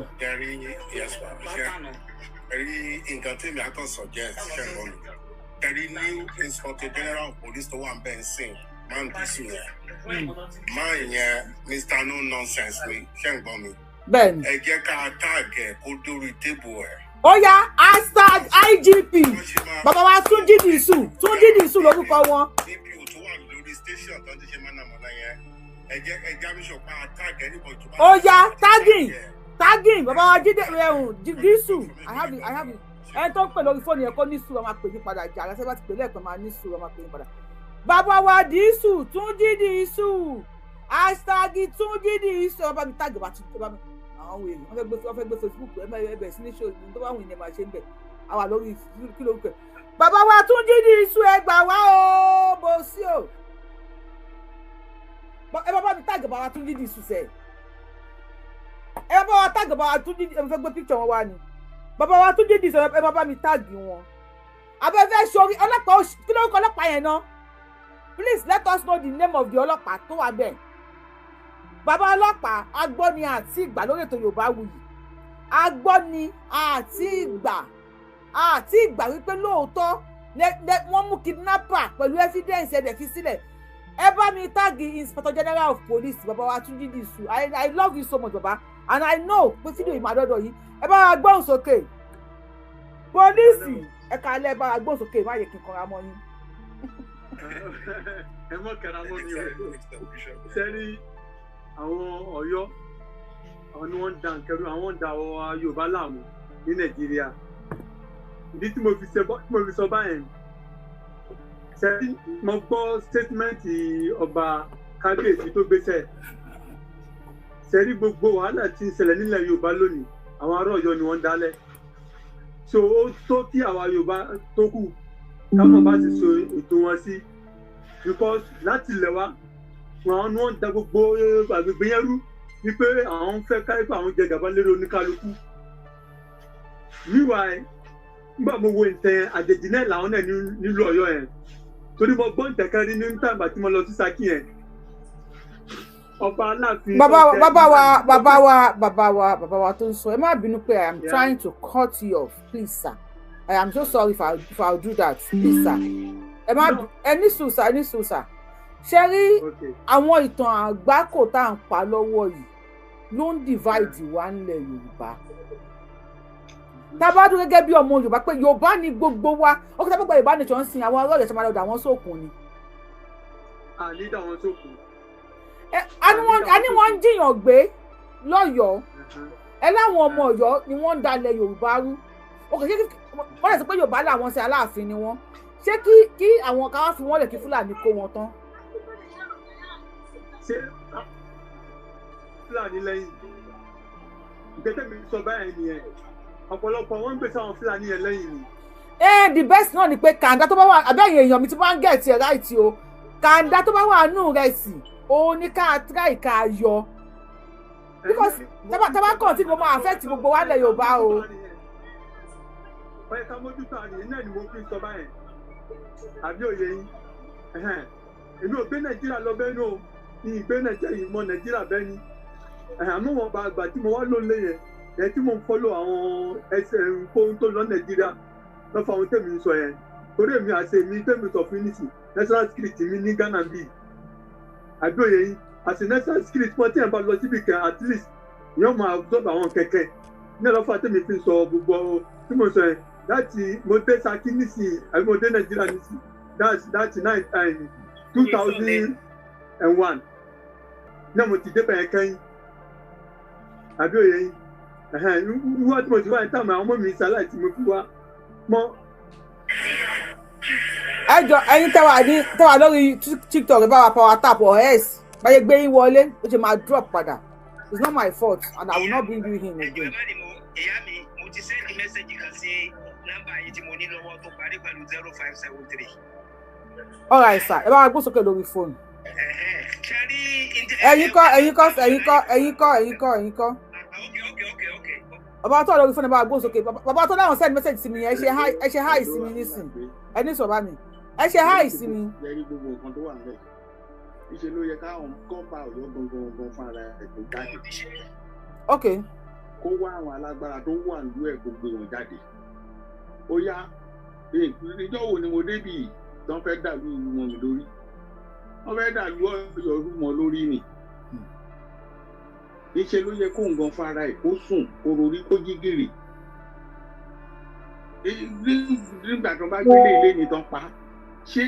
Ẹ̀rí nǹkan tí mi àtọ̀ suggest ṣẹ̀gbọ́n mi. Ẹ̀rí new inspector general of police tó wà ń bẹ̀ ń sìn máa ń dísù yẹn. Máa yẹn Mr. No Nonsense ni ṣẹ̀gbọ́n mi. Bẹ́ẹ̀ni. Ẹ jẹ́ ká tààgẹ̀ kó dórí tébù ẹ̀. Ó yá hashtag IGP bàbá wa Túnjí Dìísù lórúkọ wọn. Níbi òtún wà lórí station tó ti ṣe mọ́nàmọ́ná yẹn. Ẹ jẹ́ ká mi sọ pé tààgẹ̀ níbo ìjọba. Ó yá tagging bàbá wa Dìísù I have it ẹni tó ń pè lórí fóònù yẹn kó ní sùúrù ọmọ àpè ní padà jà àrẹsẹ bá ti pè lẹ́ẹ̀kan máa ní sùúrù ọmọ àpè ní padà. bàbá wa Dìísù Túnjí Dìísù hashtag Túnjí Dìísù ọba mi tag bá ti bá mi àwọn èèyàn wọ́n fẹ́ gbé Facebook ẹ̀bẹ̀ sí ní ṣòwò tó bá wù ní ẹ̀ máa ṣe ń bẹ̀ àwa lórí kí ló ń pè. bàbá wa Túnjí Dìísù ẹ gbà wá o bó sí o ẹ bá mi tag bàbá Túnjí Dìísù sẹ́ẹ̀. ẹ bá wa tag bàbá wa Túnjí ẹ fẹ́ gbé picture wọn wá ni bàbá wa Túnjí Dìísù ẹ bá mi tag wọn abẹ́fẹ́ sori ọlọ́pàá kí ló ń kọ ọlọ́pàá yẹn náà please let us know the name of the ọlọ́pàá tó wà bẹ́ẹ̀ bàbá ọlọ́pàá agbọ́ni àti ìgbà lórí ètò Yorùbáwùyí agbọ́ni àti ìgbà wípé lóòótọ́ wọ́n mú kidnapper pẹ̀lú evidence ẹ̀dẹ̀ fi sílẹ̀ ẹ bá mi tag Inspector General of Police bàbá wa Túnjí Dìísù I love you so much bàbá and I know pé fídíò yìí máa dọ́dọ̀ yìí ẹ bá wa gbóhùn sókè pólíìsì ẹ kàlẹ́ ẹ bá wa gbóhùn sókè má yẹ kí n kanra mọ́ yín. ẹ mọ̀ kẹ́ra mọ́ mi o sẹ́rí àwọn Ọ̀yọ́ àwọn ni wọ́n ń da nkẹ́rù àwọn ń da ọwọ́ Yorùbá láàmú ní Nàìjíríà ìdí tí mo fi sọ báyẹn sẹ́rí mo gbọ́ statement ọba kábíyèsí tó gbéṣẹ́ sẹ́rí gbogbo wàhálà tí ń ṣẹlẹ̀ nílẹ̀ Yorùbá lónìí àwọn ará Ọ̀yọ́ ni wọ́n dálẹ̀ so ó tó kí àwa Yorùbá tó kù káwọn bá ti so ètò wọn sí because láti ilẹ̀ wa àwọn ni wọ́n da gbogbo àgbègbè yẹn rú wípé àwọn ń fẹ́ káyipá àwọn jẹ gàba lérò oníkálukú meanwhile nígbà mo wo ìtẹ̀ àjèjì náà làwọn náà nílùú Ọ̀yọ́ yẹn torí mo gbọ́ ìtẹ̀kẹ́ rí ní tàǹbà tí mo lọ sí Ṣakí yẹn ọba Aláàfin. bàbá wa tó ń sọ ẹ má bínú pé I am trying to cut you off please sir I am so sorry if I do that please sir ẹ má ẹ ní sùn sà ṣe rí àwọn ìtàn àgbákò tá à ń pa lọ́wọ́ yìí ló ń divide wa nílẹ̀ Yorùbá tá a bá dúró gẹ́gẹ́ bí ọmọ Yorùbá pé Yorùbá ni gbogbo wa ó kí tá a bá gba Yorùbá nation sìn àwọn ọlọ́ọ̀yẹ̀ ṣe máa lọ dà wọ́n sókun ni. àní dà wọ́n sókun. a ní wọ́n ń jiyàn gbé lọ́yọ̀ọ́ ẹ láwọn ọmọ Ọ̀yọ́ ni wọ́n ń dalẹ̀ Yorùbá rú òkè ṣé wọ́n lè sọ pé Yorùbá làwọn ṣe Aláàfin ni wọ́n ṣé kí àwọn kan wá fi wọ́n lè kí Fúlàní kó wọn tán. ṣé Fúlàní lẹ́yìn ìgbésẹ̀ mi sọ báyìí nìyẹn ọ̀pọ̀lọpọ̀ wọ́n ń gbé sáwọn Fúlàní yẹn lẹ́yìn ni. the best náà ni pé kàńdá tó bá wà abẹ́yìn èèyàn mi tí wọ́n ń get ẹ̀ right o kàńdá tó bá wà nù rẹ̀ sí òun ní ká try ká yọ because tábà kàn tí mo máa affect gbogbo wa lẹ̀ Yorùbá o. ọ̀yẹ́ ká mójútó àríyìn náà ni mo fi sọ báyẹn àbí òye yín èmi ò gbé Nàìjíríà lọ bẹ́ẹ̀ náà ní ìgbé Nàìjíríà yìí mọ Nàìjíríà bẹ́ẹ̀ ni àmọ́ wọn bá àgbà tí mo wá lónìí yẹn ẹ̀ tí mo ń follow àwọn ẹsẹ̀ nǹkan tó lọ Nàìjíríà lọ́fọ̀ àwọn tèmi sọ yẹn torí èmi àṣẹ mi tèmi sọ fún nísì national security mi ní Ghana bíi àbí òye yín àṣẹ national security wọn tí ẹ̀ bá lọ síbi kan at least yóò máa absorb àwọn kẹ̀kẹ́ ní ọlọ́fọ̀ tèmi fi sọ gbogbo tí mo sọ yẹn láti mo dé Ṣakí nísì àbí mo dé Nàìjíríà nísì that's 2001 náà mo ti dé bẹ̀rẹ̀ kẹ́yìn àbí òye yín wíwá tí mo ti wá ní táwọn ọmọ mi sáláì tí mo fi wá mọ́. ẹ jọ ẹ̀yin tẹwà lórí TikTok bá wa power tap or else báyé gbé yín wọlé ó ṣe máa drop padà it's not my fault and I will not bring you in again. ìyá mi mo ti send message kan sí nọ́mbà yìí tí mo ní lọ́wọ́ tó parí pẹ̀lú 0573. all right sir ẹ bá wa gbó sókè lórí fóònù. ẹ̀yin kọ́. Bàbá tó lórí fóònù bá gbó sókè bàbá tó dáhùn send message sí mi ẹ ṣe hi sí mi nísìn ẹ ní sọ̀rọ̀ mi ẹ ṣe hi sí mi. lẹ́yìn gbogbo nǹkan tó wà nílẹ̀ ìṣe ló yẹ káwọn kọ́ńpà Ọ̀yọ́ gangan fún ara ẹ̀ tó jáde. ok. kó wá àwọn alágbára tó wà nílùú ẹ̀ gbogbo wọn jáde. ó yá ìjọ wo ni mo débì tí wọ́n fẹ́ dàlú ìlú wọn mi lórí wọ́n fẹ́ dàlú Ọ̀yọ́ rú wọn lórí ni. Níṣẹ́ ló yẹ kó nǹkan fara ẹ̀ kó sùn kó rorí kó jí gìrì. Nígbà tó bá gbélé ilé nìkan pa ṣé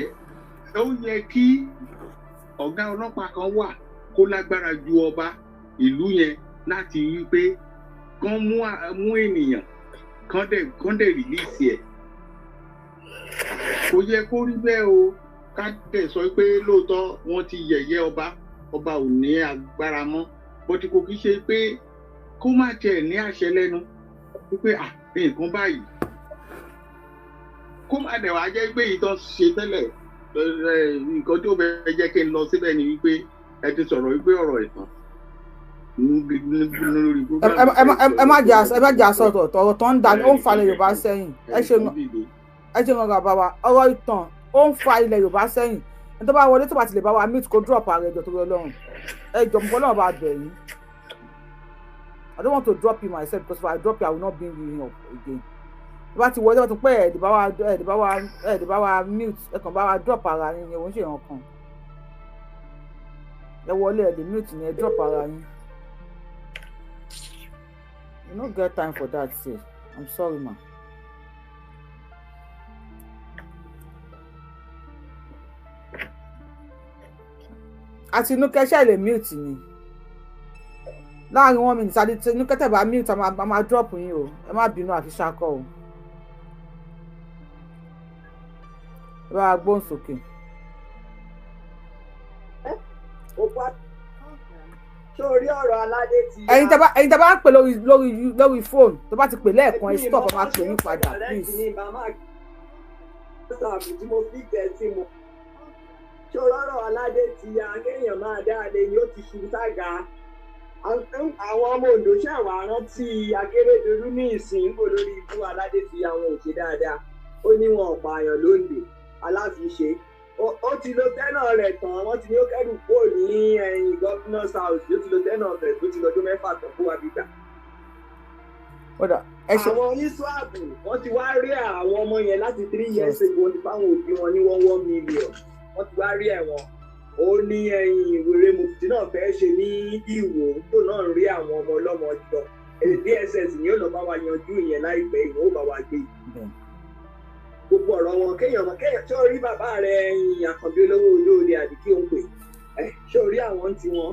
ó yẹ kí ọ̀gá ọlọ́pàá kan wà kó lágbára ju ọba ìlú yẹn láti rí pé kán mú ènìyàn kán dẹ̀ rìlíìsì ẹ̀. Kò yẹ kó rí bẹ́ẹ̀ o ká tẹ̀ sọ pé lóòótọ́ wọ́n ti yẹ̀yẹ́ ọba ò ní agbára mọ́. Bọ́tí kò kí ṣe pé kó má tiẹ̀ ní àṣẹ lẹ́nu wípé nǹkan báyìí kó má dẹ̀ wá jẹ́ pé ìtàn ṣe tẹ́lẹ̀ nǹkan tó bẹ jẹ́ kí n lọ síbẹ̀ ni wípé ẹ ti sọ̀rọ̀ wípé ọ̀rọ̀ ìtàn lórí ẹ má jà sọ̀tọ̀ ọ̀rọ̀ tó ń da ó ń fa ilẹ̀ Yorùbá sẹ́yìn ẹ ṣe ń rọra bá wa ọ̀rọ̀ ìtàn ó ń fa ilẹ̀ Yorùbá sẹ́yìn ẹni tó bá wọlé tó bá ti lè bá wa meet kó drop ààrẹ ẹjọ́ tó rọ lọ́rùn ẹjọ́ mo fọlọ́run bá bẹ̀ yín I don't want to drop you myself because if I drop you I will not bring you up again tó bá ti wọlé tó bá ti pẹ́ ẹ̀ẹ́dì bá wa mute ẹ̀kàn bá wa drop ara yín ẹ̀wọ̀n ṣe ìran kan ẹ wọlé ẹ̀ẹ́dì mute ni ẹ drop ara yín you no get time for that sir I'm sorry ma. àti inú kẹ́sẹ́ lè mute ni láàrin 1 minute àti inú kẹ́tẹ̀ bá mute a máa drop yín o ẹ má bínú àfi ṣakọ o ẹ bá gbóhùn sókè. sórí ọ̀rọ̀ aládé ti yá. ẹ̀yin tá bá ń pè lórí fóònù tó bá ti pè lẹ́ẹ̀kan ẹ stop ẹ máa pè yín padà please. ṣòrọ̀rọ̀ aládé ti ya kéèyàn máa dáadé ni ó ti ṣubú sága àwọn ọmọ Oǹdó ṣàwà rántí Akérédolú ní ìsìn kò lórí ikú aládé ti ya wọn ò ṣe dáadáa ó ní wọn ọ̀pọ̀ àyàn lóńdè aláfiṣe ó ti lo tẹ́nà rẹ̀ tán wọ́n ti ní ó kẹ́rù kó ní ẹ̀yìn governor's house ó ti lo tẹ́nà rẹ̀ tó ti lọ́dún 6 tán fún wa gbígbà. àwọn oníṣòàbù wọ́n ti wá rí àwọn ọmọ yẹn láti 3 years ago ti fáwọn òbí wọn ní 1 million wọ́n ti wá rí ẹ̀wọ̀n ó ní ẹ̀yìn ìwéré mufti náà fẹ́ ṣe ní Ìwó tó náà rí àwọn ọmọ ọlọ́mọ jọ DSS ni ó lọ bá wa yanjú ìyẹn láìpẹ́ ìwọ̀n ó bá wa gbé gbogbo ọ̀rọ̀ wọn kéèyàn tí ó rí bàbá rẹ̀ ẹ̀yìn Àkànbí olówó olóore àbí kí ó ń pè ṣé ó rí àwọn tí wọn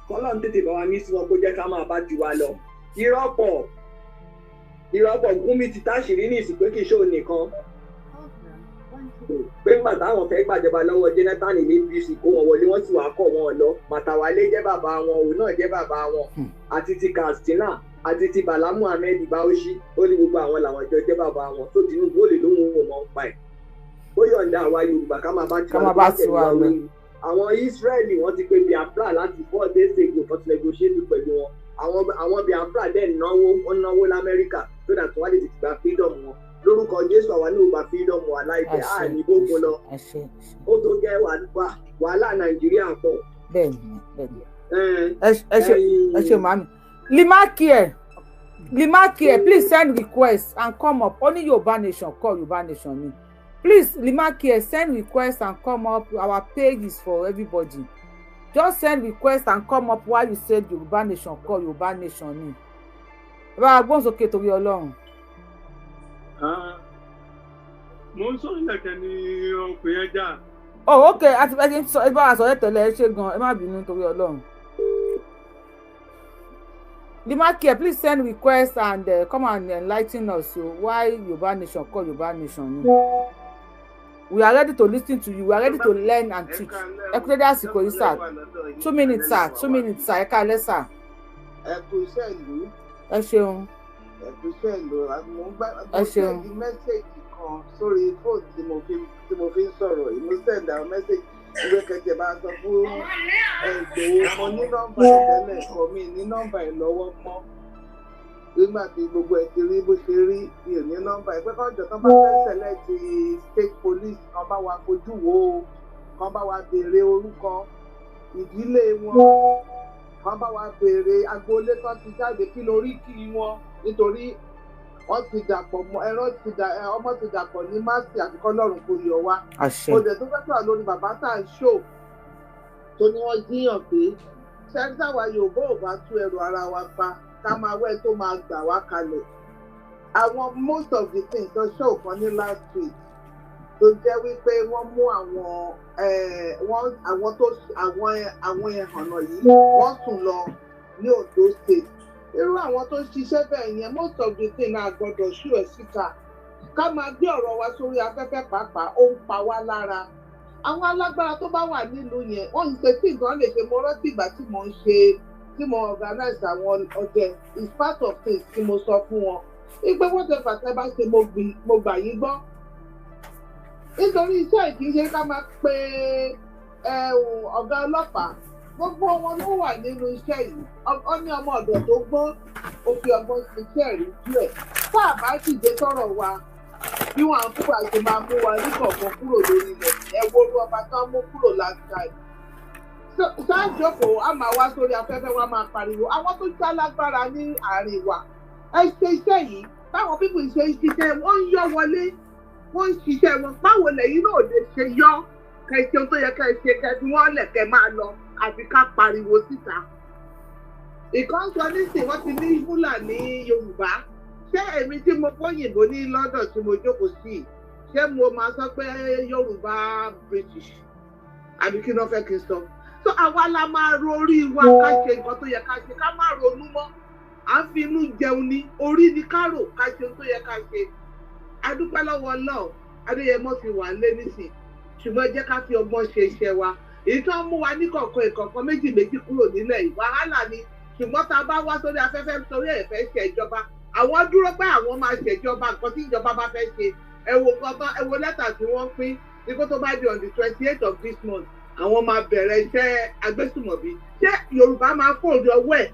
kọ́lọ́n tètè bá wa ní sí wọn kó jẹ́ ká máa bá ju wa lọ ìrọ́pọ̀ Gumi ti táṣìírí ní ìsìn pé kì í ṣó nìkan pé nígbà táwọn fẹ́ gbàjọba lọ́wọ́ Jonathan ní APC kó wọn wọlé wọ́n sì wá kọ̀ wọn lọ Màtàwálé jẹ́ bàbá wọn òun náà jẹ́ bàbá wọn àti ti Katsina àti ti Bala Muhammed Bauchi ó ní gbogbo àwọn làwọn jọ jẹ́ bàbá wọn tó Tinubu ó lè lóhun ò mọ̀ ń pa ẹ̀ ó yọ̀ǹda àwa Yorùbá ká máa bá tiwa lọ àwọn Israeli wọ́n ti pe Biafra láti 4 days ago tó ti negotiate pẹ̀lú wọn àwọn Biafra dẹ̀ náwó l'Amẹ́ríkà tó dà tó wá lè ti gba freedom wọn lórúkọ Jésù àwa ní ògbà freedom wà láìpẹ́ àní gbogbo lọ ó tó jẹ́ wàhálà Nàìjíríà pọ̀. Bẹ́ẹ̀ni ẹ ṣe màmí Limakie please send request and come up only Yoruba Nation call Yoruba Nation ni please Limakie send request and come up our page is for everybody just send request and come up while you say Yoruba Nation call Yoruba Nation ni bá a gbọ́n sókè torí Ọlọ́run. mo ń sọ ìlẹ̀kẹ̀ ní ọkùnrin ẹja. Oh, okay. Àti bẹ́ẹ̀ sọ ẹ bá a sọ ẹ tẹ̀lé ẹ ṣe gan ẹ má bínú torí Ọlọ́run. Limakie, please send request and come and enlighten us why Yoruba Nation call Yoruba Nation. We are ready to listen to you. We are ready to learn and teach. Ẹ kú dédé àsìkò yìí sir. 2 minutes sir. 2 minutes sir. Ẹ káalẹ́ sir. Ẹ kú iṣẹ́ ìlú. Ẹ ṣeun. Ẹ kú iṣẹ́ ìlú. Ẹ ṣeun. Mo mẹ́sẹ̀gì kan sórí fóònù tí mo fi ń sọ̀rọ̀ yìí. Mo send àwọn mẹ́sẹ̀gì ìwé kẹ̀kẹ́ bá sọ fún Ìgbòho mo ní nọ́mbà ìtẹ́lẹ̀ kọ́ mi ní nọ́mbà ìlọ́wọ́ mọ́. Nígbà tí gbogbo ẹ̀ ti rí bó ṣe rí mi ò ní nọ́mbà ẹ̀ pé kọ́jọ́ tán bá fẹ́ select state police kan bá wa fojú wo kan bá wa béèrè orúkọ ìdílé wọn kan bá wa béèrè agboolé tán ti jáde kí lórí kí wọn nítorí wọ́n ti dàpọ̀ mọ́ ọmọ ti dàpọ̀ ní máàsì àti kọ́lọ́run kò yọ wá. Mo dẹ̀ tó fẹ́ sọ̀rọ̀ lórí bàbá tá à ń ṣò tó ní wọ́n jíyàn pé sẹ́ńtàwá Yorùbá ò bá tú ẹrù ara wa pa ká máa wẹ́ tó máa gbà wá kalẹ̀. Àwọn most of the things tó ṣò kan ní last week tó jẹ́ wípé wọ́n mú àwọn ẹ̀hànnà yìí wọ́n sùn lọ ní Ondo State. Irú àwọn tó ṣiṣẹ́ bẹ́ẹ̀ yẹn most of the thing náà gbọ́dọ̀ ṣú ẹ̀ síta ká máa gbé ọ̀rọ̀ wa sórí afẹ́fẹ́ pàápàá ó ń pa wá lára. Àwọn alágbára tó bá wà nílùú yẹn wọ́n ń ṣe tí nǹkan lè ṣe mo rántí ìgbà tí mo organize àwọn ọdẹ is part of things tí mo sọ fún wọn ìgbé wọ́n tẹ fàtẹ́ bá ṣe mo gbà yín gbọ́. Nítorí iṣẹ́ ìkíṣe ká máa pe ọ̀gá ọlọ́pàá gbogbo wọn ló wà nínú iṣẹ́ yìí ó ní ọmọ ọ̀dọ̀ tó gbọ́n ó fi ọgbọ́n ṣiṣẹ́ rí díẹ̀ tá a bá dìde sọ̀rọ̀ wa bí wọn à ń kúrò àti máa mú wa ní kọ̀ọ̀kan kúrò lórí ilẹ̀ ẹ wo ló ọba tán mú kúrò last time. Sáàjọpọ̀ a máa wá sórí afẹ́fẹ́ wa máa pariwo àwọn tó já lágbára ní àárín wa ẹ ṣe iṣẹ́ yìí táwọn pípọ̀ ṣe ṣiṣẹ́ wọ́n ń yọ wọlé wọ́n ń ṣiṣẹ́ wọn báwo lẹ́yìn náà lè ṣe yọ kẹ̀kẹ́ tó yẹ kẹ́ ṣe kẹ́ fi wọ́n lẹ̀ kẹ́ máa lọ àfi ká pariwo síta. Ìkan sọ nísìnyí wọ́n ti ní Fúlàní Yorùbá ṣé èmi tí mo kóyìnbó ní London tí mo jókòó sí ṣé mo máa sọ pé Yorùbá British àbí kí ló fẹ́ kí n sọ. So àwa la máa ro orí wa ká ṣe nǹkan tó yẹ ká ṣe ká má ronú mọ́ à ń fi inú jẹun ní orí ní kárò ká ṣe ohun tó yẹ ká ṣe. Adúpẹ́ lọ́wọ́ Ọlọ́run Adéyẹmọ fi wà lé nísìn ṣùgbọ́n jẹ́ ká fi ọgbọ́n ṣe iṣẹ́ wa èyí tó ń mú wa ní ìkọ̀ọ̀kan méjì kúrò nílẹ̀ yìí wàhálà ni ṣùgbọ́n tá a bá wá sórí afẹ́fẹ́ torí ẹ̀ fẹ́ ṣe ìjọba àwọn dúró pé àwọn máa ṣèjọba nǹkan tí ìjọba bá fẹ́ ṣe ẹ wo lẹ́tà tí wọ́n pín ní kó tó bá di on the 28th of this month àwọn máa bẹ̀rẹ̀ iṣẹ́ agbésùmọ̀bí ṣé Yorùbá máa fòòdù ọwọ́ ẹ̀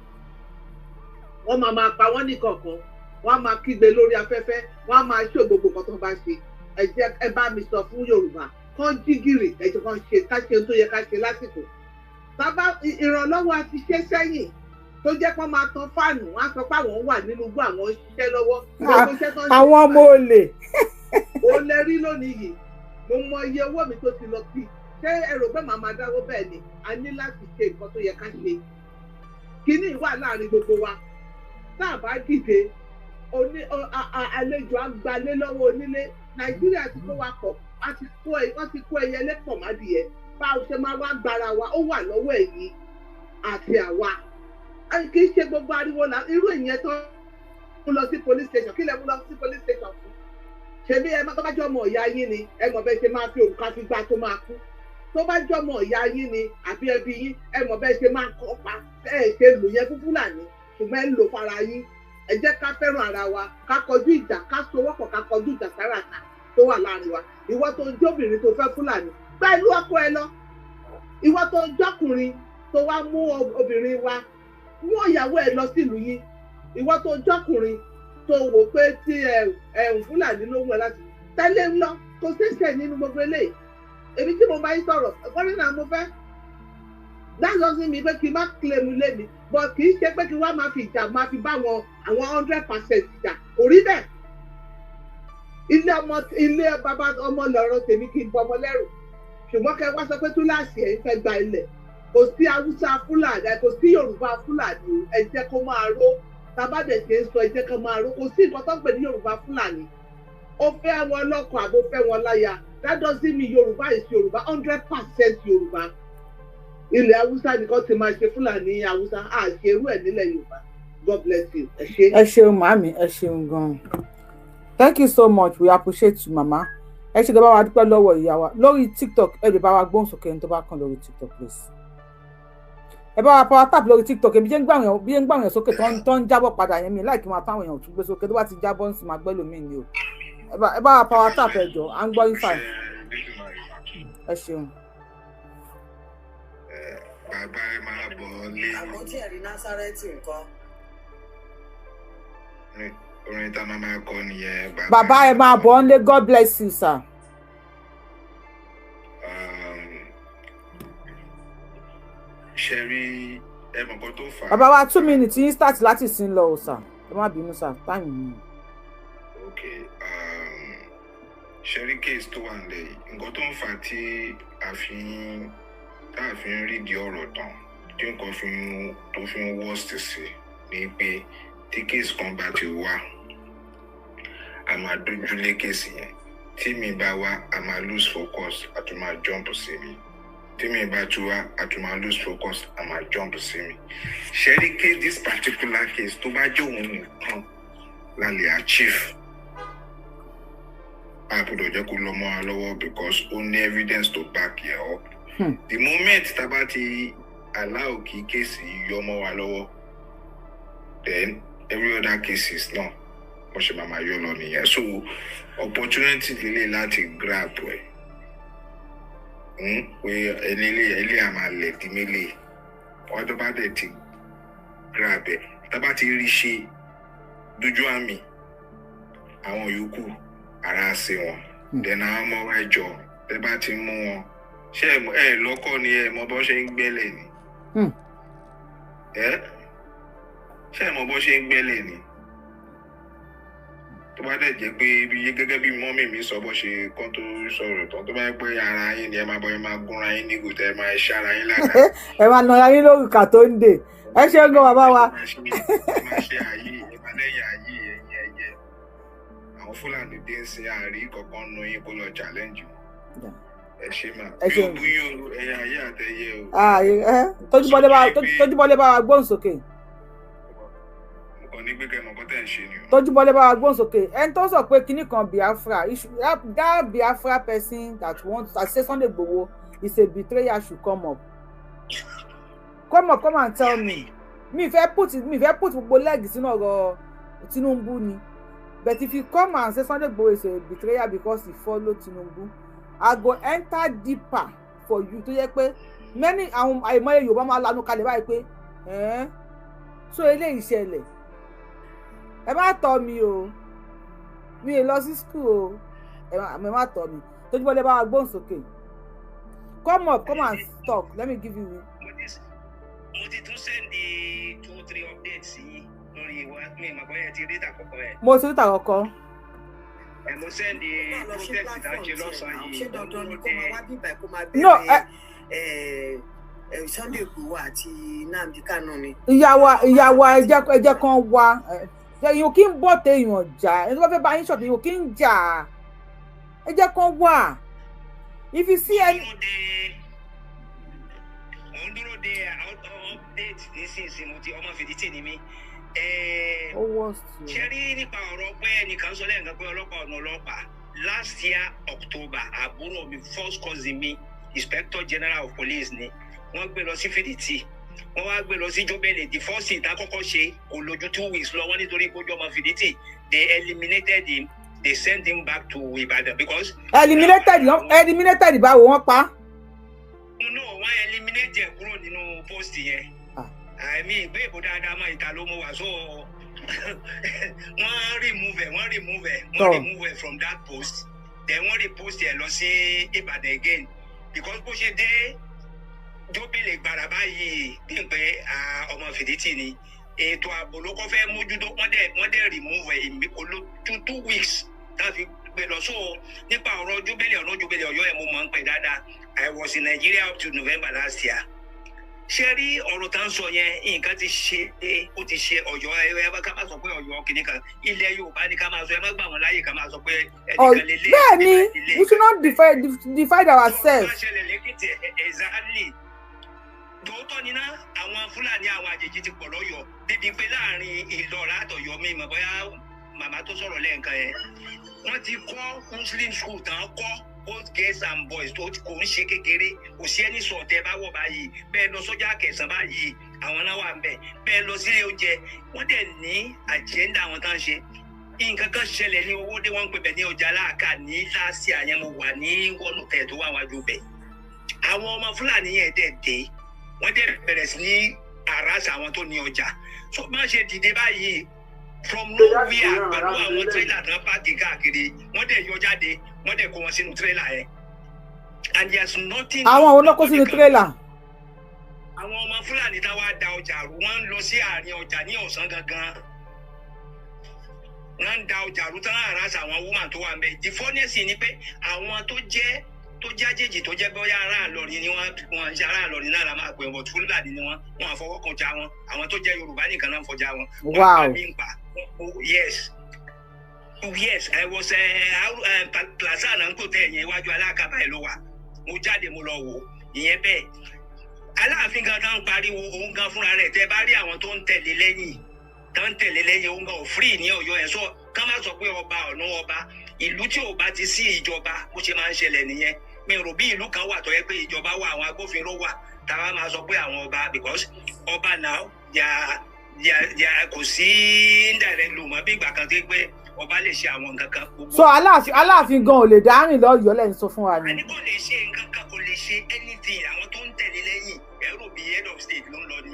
wọ́n máa pa wọ́n ní kọ̀ọ̀kan wọ́n á máa kígbe lórí afẹ́fẹ́ wọ́n á máa ṣó gbogbo nǹkan tó bá ṣe ẹ bá mi sọ fún Yorùbá kán jí gìrì ẹ̀jẹ̀ kan ṣe ká ṣe tó yẹ ká ṣe lásìkò. Bàbá ìrànlọ́wọ́ àti ṣe sẹ́yìn tó jẹ́ pé máa tan fáànù wọ́n á sọ pé àwọn wà nínú igbó àwọn ń ṣiṣẹ́ lọ́wọ́. Àwọn ọmọ olè. Ó lè rí lónìí yìí mo mọ iye owó mi tó ti lọ sí ṣé ẹ rò pé màá máa dáwó bẹ́ẹ̀ ni a ní láti ṣe nǹkan tó yẹ ká ṣe. Kíní wà láàrin gbogbo wa tá a bá dìde àlejò àgbálé lọ́wọ́ onílé Nàìjíríà ti kó wa pọ̀ wọ́n ti kó ẹyẹ lẹ́pọ̀ mádìyẹ bá a ṣe máa wá gbára wa ó wà lọ́wọ́ ẹ̀yin àti àwa kì í ṣe gbogbo ariwo la irú ìyẹn tó ń lọ sí police station kí lẹ mú lọ sí police station fún ṣebí ẹ má tó bá jọ ọmọ ìyá yín ni ẹ mọ̀ bẹ́ẹ̀ ṣe máa fi òrùka fi gbá tó máa kú tó bá jọ ọmọ ìyá yín ni àbí ẹbí yín ẹ mọ̀ bẹ́ẹ̀ ṣe máa kọ́ pa ẹ ṣe lò yẹn fún Fúlàní ṣùgbọ́n ẹ ń lò fara yín ẹ jẹ́ ká fẹ́ràn ara wa ká kọjú ìjà ká sowọ́pọ̀ ká kọjú ìjà sáràtà tó wà láàrin wa ìwọ tó ń jóbìnrin tó fẹ́ Fúlàní pẹ̀lú ọkọ ẹ lọ ìwọ tó ń jọkùnrin tó wá mú obìnrin wa mú ìyàwó ẹ lọ sílùú yín ìwọ tó ń jọkùnrin tó wò pé tí Fúlàní ló mú ẹ láti tẹ́lẹ̀ ń lọ kò ṣẹ̀ṣẹ̀ nínú gbogbo eléyìí èmi tí mo bá yín sọ̀rọ̀ gómìnà mo fẹ́ dáhùn mi pé kí n má claim ilé mi but kì í ṣe pé kí wọ́n máa fi ìjà máa fi bá wọn àwọn 100% ìjà kò rí bẹ́ẹ̀ ilé bàbá ọmọ lọ́rọ̀ tèmi kì í bọ ọmọ lẹ́rù ṣùgbọ́n kẹ́ wá sọ pé túláàsì ẹ̀ ń fẹ́ gba ilẹ̀ kò sí Haúsá Fúlàní kò sí Yorùbá Fúlàní ẹ jẹ́ kó máa ró tábàdẹ̀ ṣe ń sọ ẹ jẹ́ kó máa ró kò sí nǹkan tó ń pè ní Yorùbá Fúlàní ó fẹ́ àwọn ọlọ́kọ̀ àbó fẹ́ wọn láya that doesn't mean Yorùbá is Yorùbá 100% Yorùbá ilẹ̀ Haúsá nìkan ti máa ṣe Fúlàní Haúsá àṣerú ẹ̀ nílẹ̀ Yorùbá God bless you ẹ ṣé. ẹ ṣeun màámi ẹ ṣeun gan-an thank you so much we appreciate you mama ẹ ṣe gbọ́dọ̀ wá dúpẹ́ lọ́wọ́ ìyá wa lórí TikTok ẹ lè bá wa gbóhùn sókè ẹni tó bá kàn lórí TikTok please ẹ bá wa power tap lórí TikTok ebi jẹ́ ń gbàwọ̀n yẹn sókè tó ń jábọ̀ padà yẹn mi láìkí máa táwọn èèyàn tún gbé sókè tó bá ti jábọ̀ ń sì máa gbẹ́ lómi ni o ẹ bá wa power tap ẹ jọ à ń gbọ́ ifá ẹ ṣeun. Bàbá ẹ máa bọ̀ lé. Àpótí ẹ̀rí Násárẹ́tì nǹkan. Orin tá máa kọ nìyẹn. Bàbá ẹ máa bọ̀ lé God bless you sir. Ṣé rí ẹ̀mọ̀ kan tó fà á? Bàbá wa 2 minutes yín start láti sin lọ o sir. Ẹ má bínú sir time mi. Okay. Ṣé rí case tó wà nílẹ̀ yìí? Nǹkan tó ń fà á tí a fi ń rí di ọ̀rọ̀ tán tí nǹkan tó fi ń worst sí ni pé tí case kan bá ti wá a máa dojúlé case yẹn tí mi bá wá a máa lose focus a tún máa jump sí mi tí mi bá tún wá a tún máa lose focus a máa jump sí mi ṣé rí case this particular case tó bá jẹ́ òun nìkan la lè achieve a gbọ́dọ̀ jẹ́ kó lọ mọ́ wa lọ́wọ́ because ó ní evidence to back it up. The moment taba ti allow kí case yọ mọ́ wa lọ́wọ́ then every other cases náà wọ́n ṣe máa yọ lọ nìyẹn so opportunity lélẹ̀ láti grab ẹ̀ pé ilé àmà lẹ̀ dí mélé wọ́n tó bá dẹ̀ ti grab ẹ̀ tábà ti rí ṣe dójú àmì àwọn yòókù ara ṣe wọn then àwọn ọmọ wa jọ tẹ́ bá ti mú wọn ṣé ẹ lọ́kọ́ ni ẹ mọ bó ṣe ń gbẹ́lẹ̀ ni ṣé ẹ mọ bó ṣe ń gbẹ́lẹ̀ ni tó bá dẹ̀ jẹ́ pé gẹ́gẹ́ bí mọ́mì mi sọ bó ṣe kán tó sọ̀rọ̀ tán tó bá yẹ pé ara yín ni ẹ máa bọ́ ẹ máa gúnra yín nígò tẹ́ ẹ máa ṣára yín lára. ẹ máa nà yín lórúkà tó ń dè ẹ ṣe ń gan bàbá wa. ẹ máa ṣe ààyè ẹ máa lẹ́yìn ààyè ẹ̀yìn ẹ̀yẹ àwọn Fúlàní dé ń sin àárí kankan nu yín kó lọ challenge ẹ ṣe máa yóò bú yóò ẹyà ayé àtẹyẹ o. tójúbọlé bá wa gbóhùn sókè. mo kàn ní gbẹgẹ mọ̀kọ́ tẹ̀ ń ṣe ni o. tójúbọlé bá wa gbóhùn sókè ẹni tó sọ pé kinní kan Biafra that Biafra person that wants to say Sunday Igboho is a betrayer should come up come and tell me mi fẹ́ put gbogbo leg sínú ọ̀rọ̀ Tinubu ni but if you come and say Sunday Igboho is a betrayer because he follow Tinubu I go enter deeper for you tó yẹ pé many àwọn àìmọye Yorùbá máa lanu kalẹ̀ báyìí pé so eléyìí ṣẹlẹ̀ ẹ má tọ́ mi o mi ò lọ sí school o ẹ má tọ́ mi Tójúbọlé bá wa gbóhùn sókè come up come and talk let me give you. mo ti tún sẹ́ndì 2-3 updates yìí lórí ìwà mi ìmọ̀kọ́ yẹn ti rí ìtàkọ́kọ́ ẹ̀. mo ti rí ìtàkọ́kọ́. mo sẹ́ndì protest ìdájọ́ lọ́sàn-án yìí. ṣé dandan ni kó máa wá bíbá ẹ̀ kó máa bẹ̀rẹ̀ Sunday Igboho àti Nnamdi Kanu ni. ìyàwó ẹjẹ kan wá èèyàn kí ń bọ̀ tẹ èèyàn jà ẹni tó bá fẹ́ bá yín ṣọ̀tẹ̀ èèyàn kí ń jà ẹjẹ kan wá if you see any. mo ń dúró de update nísinsìnyí mo ti ọmọ fìdítì ni mí. ṣe rí nípa ọ̀rọ̀ pé ẹnìkan sọ lẹ́yìn kan pé ọlọ́pàá ọ̀nà ọlọ́pàá last year October àbúrò mi first cousin mi Inspector General of Police ni wọ́n gbé lọ sí fìdítì wọ́n wá gbé lọ sí jóbélé the first thing tá kọ́kọ́ ṣe kò lójú 2 weeks lọ wọ́n nítorí kójú ọmọ fìdítì they eliminated him they sent him back to Ibadan because. eliminated báwo wọ́n pa. no wọ́n eliminate ẹ̀ kúrò nínú post yẹn àmì ìgbé ìbò dáadáa mọ́ ìta ló mú wá so wọ́n remove ẹ̀ from that post then wọ́n repost ẹ̀ lọ sí Ibadan again because bó ṣe dé jóbélé gbàrà báyìí bí n pé ọmọ fìdítì ni ètò ààbò ló kọ́ fẹ́ mójútó wọ́n dẹ̀ remove ẹ̀ ìmíkolo 2 weeks táfi gbé lọ so nípa ọ̀rọ̀ jóbélé Ọ̀yọ́ ẹ̀ mo mọ̀ ń pẹ́ dáadáa I was in Nigeria up to November last year. Ṣé rí ọ̀rọ̀ tá ń sọ yẹn nǹkan ti ṣe ó ti ṣe Ọ̀yọ́ ẹ bá ká máa sọ pé Ọ̀yọ́ kìíní kan ilẹ̀ Yorùbá ni ká máa sọ ẹ má gbà wọ́n láàyè ká máa sọ pé ẹnìkan lè lé. Bẹ́ẹ̀ni we should not divide ourselves. Exactly. Tòótọ́ ni ná àwọn Fúlàní àwọn àjèjì ti pọ̀ lọ́yọ̀ọ́ débi pé láàrin Ìlọra àtọ̀yọ́ mi mọ̀ bóyá màmá tó sọ̀rọ̀ lẹ́ẹ̀kan yẹn wọ́n ti kọ́ Muslim school tán kọ́ both girls and boys tó kò ń ṣe kékeré kò sí ẹni sọ̀tẹ́ bá wọ̀ báyìí bẹ́ẹ̀ lọ sọ́jà kẹsàn-án báyìí àwọn náà wà ń bẹ̀ bẹ́ẹ̀ lọ sílé oúnjẹ wọ́n dẹ̀ ní àjẹ́ńdà àwọn tá ń ṣe nǹkan kan ṣẹlẹ̀ ní owó dé wọ́n ń pè bẹ̀ ní ọjà aláàkà ní láàsì àyẹn mo wà ní wọ́nù tẹ̀ tó wà wájú bẹ̀ àwọn ọmọ Fúlàní yẹn dẹ̀ dé wọ́n dẹ̀ bẹ̀rẹ̀ sí ní àràsà àwọn tó ní ọjà so má ṣe dìde báyìí from nowhere pẹ̀lú àwọn tírélà tán páàkì káàkiri wọ́n dẹ̀ yọ jáde wọ́n dẹ̀ kó wọn sínú tírélà yẹn and there is nothing. àwọn olóko sínú tírélà. àwọn ọmọ Fúlàní tá wàá da ọjà rú wọ́n ń lọ sí àárín ọjà ní ọ̀sán gangan wọ́n ń da ọjà rú tán àràsà àwọn woman tó wà ń bẹ̀ the funniest ni pé àwọn tó jẹ́ àjèjì tó jẹ́ bóyá ará Ìlọrin ni wọ́n ṣe ará Ìlọrin náà la máa pè wọ́n Fúlàní ni wọ́n àfọwọ́kànjá wọn àwọn tó jẹ́ Yorùbá nìkan náà fọjá wọn. Wow. Yes, I was plaza náà ń kó tẹ ẹ̀yìn iwájú alákàbà ẹ̀ ló wà mo jáde mo lọ wò ìyẹn bẹ́ẹ̀ Aláàfin gan tán ń pariwo òun gan fúnra rẹ̀ tẹ́ bá rí àwọn tó ń tẹ̀lé lẹ́yìn òun gan ò free ní Ọ̀yọ́ ẹ̀ sọ ká má sọ pé ọba ọ̀nà ọba ìlú tí ò bá ti sí ìjọba bó ṣe máa ń ṣẹlẹ̀ nìyẹn mi rò bí ìlú kan wà tó yẹ pé ìjọba wà àwọn agbófinró wà táwa máa sọ pé àwọn ọba because ọba náà yà kò sí indirect lò mọ́ bí ìgbà kan tó pé ọba lè ṣe àwọn nǹkan kan. so Aláàfin gan ò lè dárìn lọ́yọ̀ọ́ lẹ́yìn sọ fún wa ni. àní kò lè ṣe nǹkan kan kò lè ṣe anything àwọn tó ń tẹ̀lé lẹ́yìn ẹ̀rọ bíi head of state ló ń lọ ni.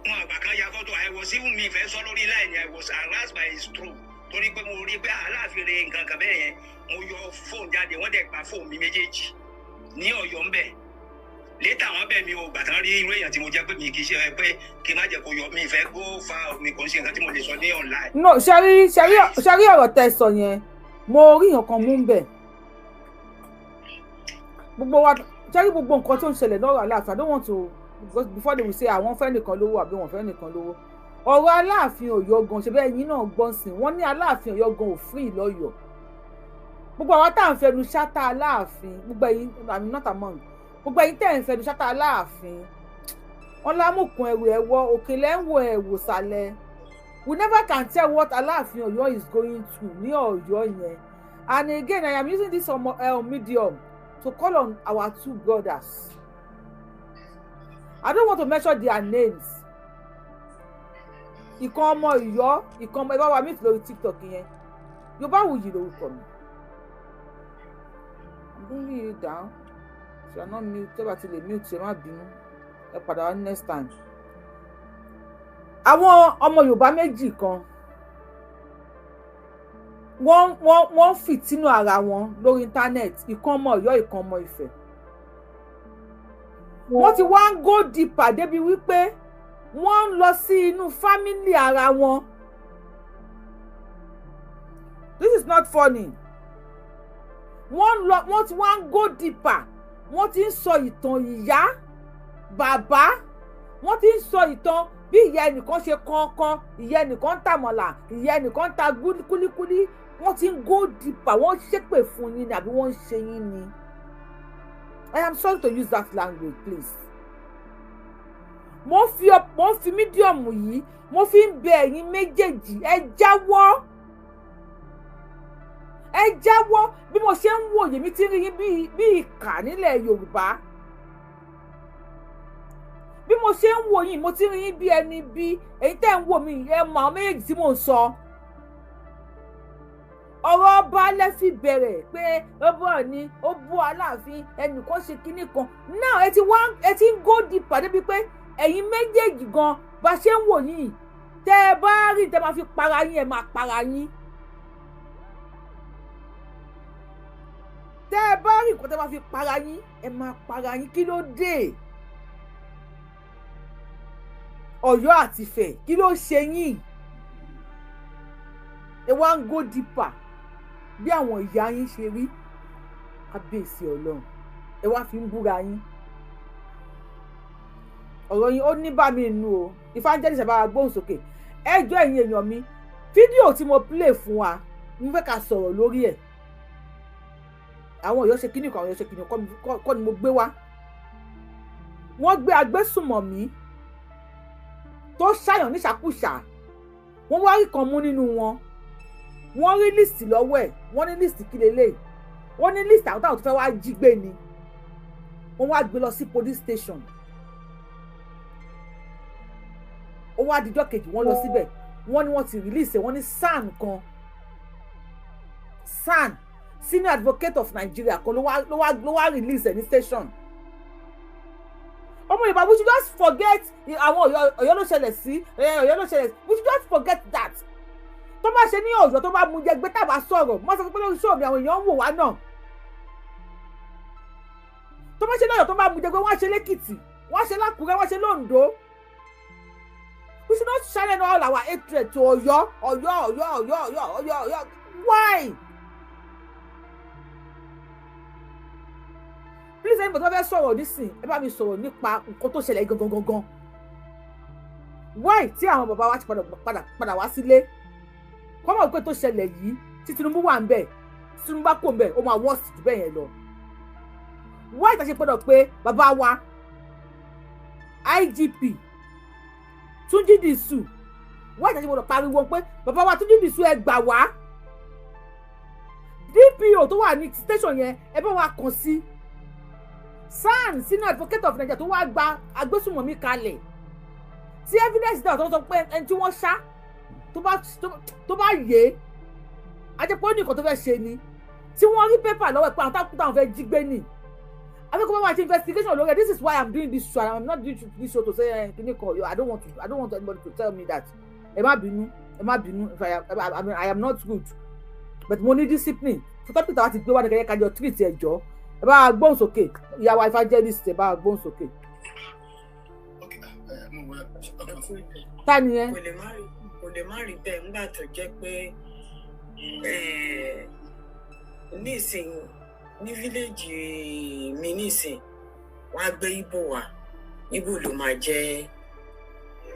wọn àgbà kan ya fọ́tò I was even mi fẹ́ sọ lórí line I was harassed by his troop torí pé mo rí pé Aláàfin rẹ nǹkan kan bẹ́ẹ̀ yẹn mo yọ fóònù jáde wọ́n dẹ̀ gba fóònù mi méjèèjì ní Ọ̀yọ́ ń bẹ̀ létà wọn bẹ̀ mi ò gbà tán rí irú èèyàn tí mo jẹ́ pé mi kì í ṣe pé kí n má jẹ́ kó yọ mi ìfẹ́ go fa mi kò ń ṣe nǹkan tí mo lè sọ ní online. no ṣe rí ọ̀rọ̀ tẹ́ sọ yẹn mo rí nǹkan mú bẹ̀ gbogbo wa ṣe rí gbogbo nǹkan tó ń ṣẹlẹ̀ lọ́rọ̀ Aláàfin I don't want to before they will say àwọn fẹ́ nìkan lówó àbí wọ́n fẹ́ nìkan lówó ọ̀rọ̀ Aláàfin Ọ̀yọ́ gan ṣe bẹ́ẹ̀ yín náà gbọ́n sí wọ́n ní Aláàfin Ọ̀yọ́ gan ò free lọ́yọ̀ọ́ gbogbo àwọn tá à ń fẹnu ṣátá Aláàfin gbogbo ẹ̀yin I'm not among gbogbo ẹ̀yin tẹ́ ń fẹnu ṣátá Aláàfin wọn lámùkún ẹrù ẹ̀wọ̀ òkèlè ń wo ẹ̀wò sàlẹ̀ we never can tell what Aláàfin Ọ̀yọ́ is going through ní Ọ̀yọ́ yẹn and again I am using this medium to call on our two brothers I don't want to mention their names ìkan ọmọ Ọ̀yọ́ ìkan ọmọ ẹbá wa meet lórí TikTok yẹn Yorùbáwùyí lórúkọ mi I'm bringing you down if you are not mute tẹ́bà ti lè mute ṣe má bínú ẹ padà wá next time. àwọn ọmọ Yorùbá méjì kan wọ́n fìtínú ara wọn lórí íńtánẹ́ẹ̀tì ìkan ọmọ Ọ̀yọ́ ìkan ọmọ Ifẹ̀ wọ́n ti wá ń go deeper débi wípé wọ́n ń lọ sí inú fámílì ara wọn. This is not funny. Wọ́n ti wá ń go deeper. Wọ́n ti ń sọ ìtàn ìyá, bàbá. Wọ́n ti ń sọ ìtàn bí ìyá ẹnìkan ṣe kọ́ńkọ́n, ìyá ẹnìkan ń tàmọ̀là, ìyá ẹnìkan ń ta kúlíkúlí. Wọ́n ti ń go deeper. Wọ́n ṣépè fún yín ni àbí wọ́n ń ṣe yín ni. I am sorry to use that language, please. Mo fi mídíọ̀mù yìí mo fi ń bẹ ẹ̀yin méjèèjì ẹ jáwọ́ bí mo ṣe ń wòye mi ti rí yín bí ìkà nílẹ̀ Yorùbá bí mo ṣe ń wò yín mo ti rí yín bí ẹni bí èyí tẹ́ ń wò mí ẹ mọ àwọn méjèèjì tí mò ń sọ. ọ̀rọ̀ ọba lẹ́fì bẹ̀rẹ̀ pé ó bọ̀ ni ó bú Aláàfin ẹnìkan ṣe kinní kan náà ẹ ti ń go deeper débi pé ẹ̀yin méjèèjì gan bá ṣe ń wò yín tẹ́ ẹ bá rí tẹ́ máa fi para yín ẹ máa para yín. tẹ́ ẹ bá rí nǹkan tẹ́ máa fi para yín ẹ máa para yín kí ló dé? Ọ̀yọ́ àti Ifẹ̀ kí ló ṣe yín? ẹ wá ń go deeper bí àwọn ìyá yín ṣe rí kábíyèsí Ọlọ́run ẹ wá fi ń búra yín. ọ̀rọ̀ yín ó ní bá mi nù o evangelist bá gbóhùn sókè ẹjọ́ ẹ̀yin èèyàn mi fídíò tí mo play fún wa mo fẹ́ ká sọ̀rọ̀ lórí ẹ̀. àwọn Ọ̀yọ́ ṣe kíní kan àwọn Ọ̀yọ́ ṣe kíní kọ́ ni mo gbé wá. wọ́n gbé agbésùmọ̀mí tó ṣàyàn níṣàkúṣà wọ́n wá rí kan mú nínú wọn wọ́n rí list lọ́wọ́ ẹ̀ wọ́n ní list kí lélẹ̀ wọ́n ní list àwọn táwọn tó fẹ́ wá jí gbé ni wọ́n wá gbé lọ sí police station. ó wá dijọ́ kejì wọ́n lọ síbẹ̀ wọ́n ní wọ́n ti release ẹ̀ wọ́n ní SAN kan SAN Senior Advocate of Nigeria kan ló wá release ẹ̀ ní station. ọmọ Yorùbá we should just forget àwọn Ọ̀yọ́ ló ṣẹlẹ̀ sí Ọ̀yọ́ ló ṣẹlẹ̀ we should just forget that. tó bá ṣe ní Ọ̀yọ́ tó bá mú jẹ gbé tàbá sọ̀rọ̀ mo sọ pé lórí show mi àwọn èèyàn ń wò wá náà. tó bá ṣe ní Ọ̀yọ́ tó bá mú jẹ gbé wọ́n á ṣe lẹ́kìtì wọ́n á ṣe lákùrẹ́ wọ́n á ṣe lóǹdó. we should not channel all our hatred to Ọ̀yọ́. Why? Please ẹni bọ̀ tó fẹ́ sọ̀rọ̀ nísìn ẹ bá mi sọ̀rọ̀ nípa nǹkan tó ṣẹlẹ̀ gangan. Why tí àwọn bàbá wa ti padà wá sílé kọ́ mọ̀ pé tó ṣẹlẹ̀ yìí tí Tinubu wà ń bẹ̀ tí Tinubu bá kò ń bẹ̀ ó máa worst jù bẹ́ẹ̀ yẹn lọ. Why tá ṣe gbọ́dọ̀ pé bàbá wa IGP Túnjí Dìsù why tá ṣe gbọ́dọ̀ pariwo pé bàbá wa Túnjí Dìsù ẹ gbà wá. DPO tó wà ní station yẹn ẹ bá wa kàn sí. SAN Senior Advocate of Nigeria tó wá gba agbésùmọ̀mí kalẹ̀ tí evidence náà tó sọ pé ẹni tí wọ́n ṣá tó bá yé ajẹ́pọ̀ ní nǹkan tó fẹ́ ṣe ni tí wọ́n rí pépà lọ́wọ́ ẹ̀ pé àwọn táwọn fẹ́ jí gbé ni àbíkú bá wà ṣe investigation lórí ẹ̀. This is why I'm doing this show. I'm not doing this show to say kini kan I don't want anybody to tell me that ẹ má bínú if I am not good but mo ní discipline fún topic tí a ti gbé wá ní kẹ́kẹ́ kájọ treat ẹ̀jọ́ ẹ bá gbóhùn sókè ìyàwó evangelist ẹ bá gbóhùn sókè. ta ni ẹ. kò lè má rí bẹ́ẹ̀ nígbà tó jẹ́ pé nísìn ní fíléèjì mi nísìn wọ́n á gbé Ìgbò wá Ìgbò ló máa jẹ́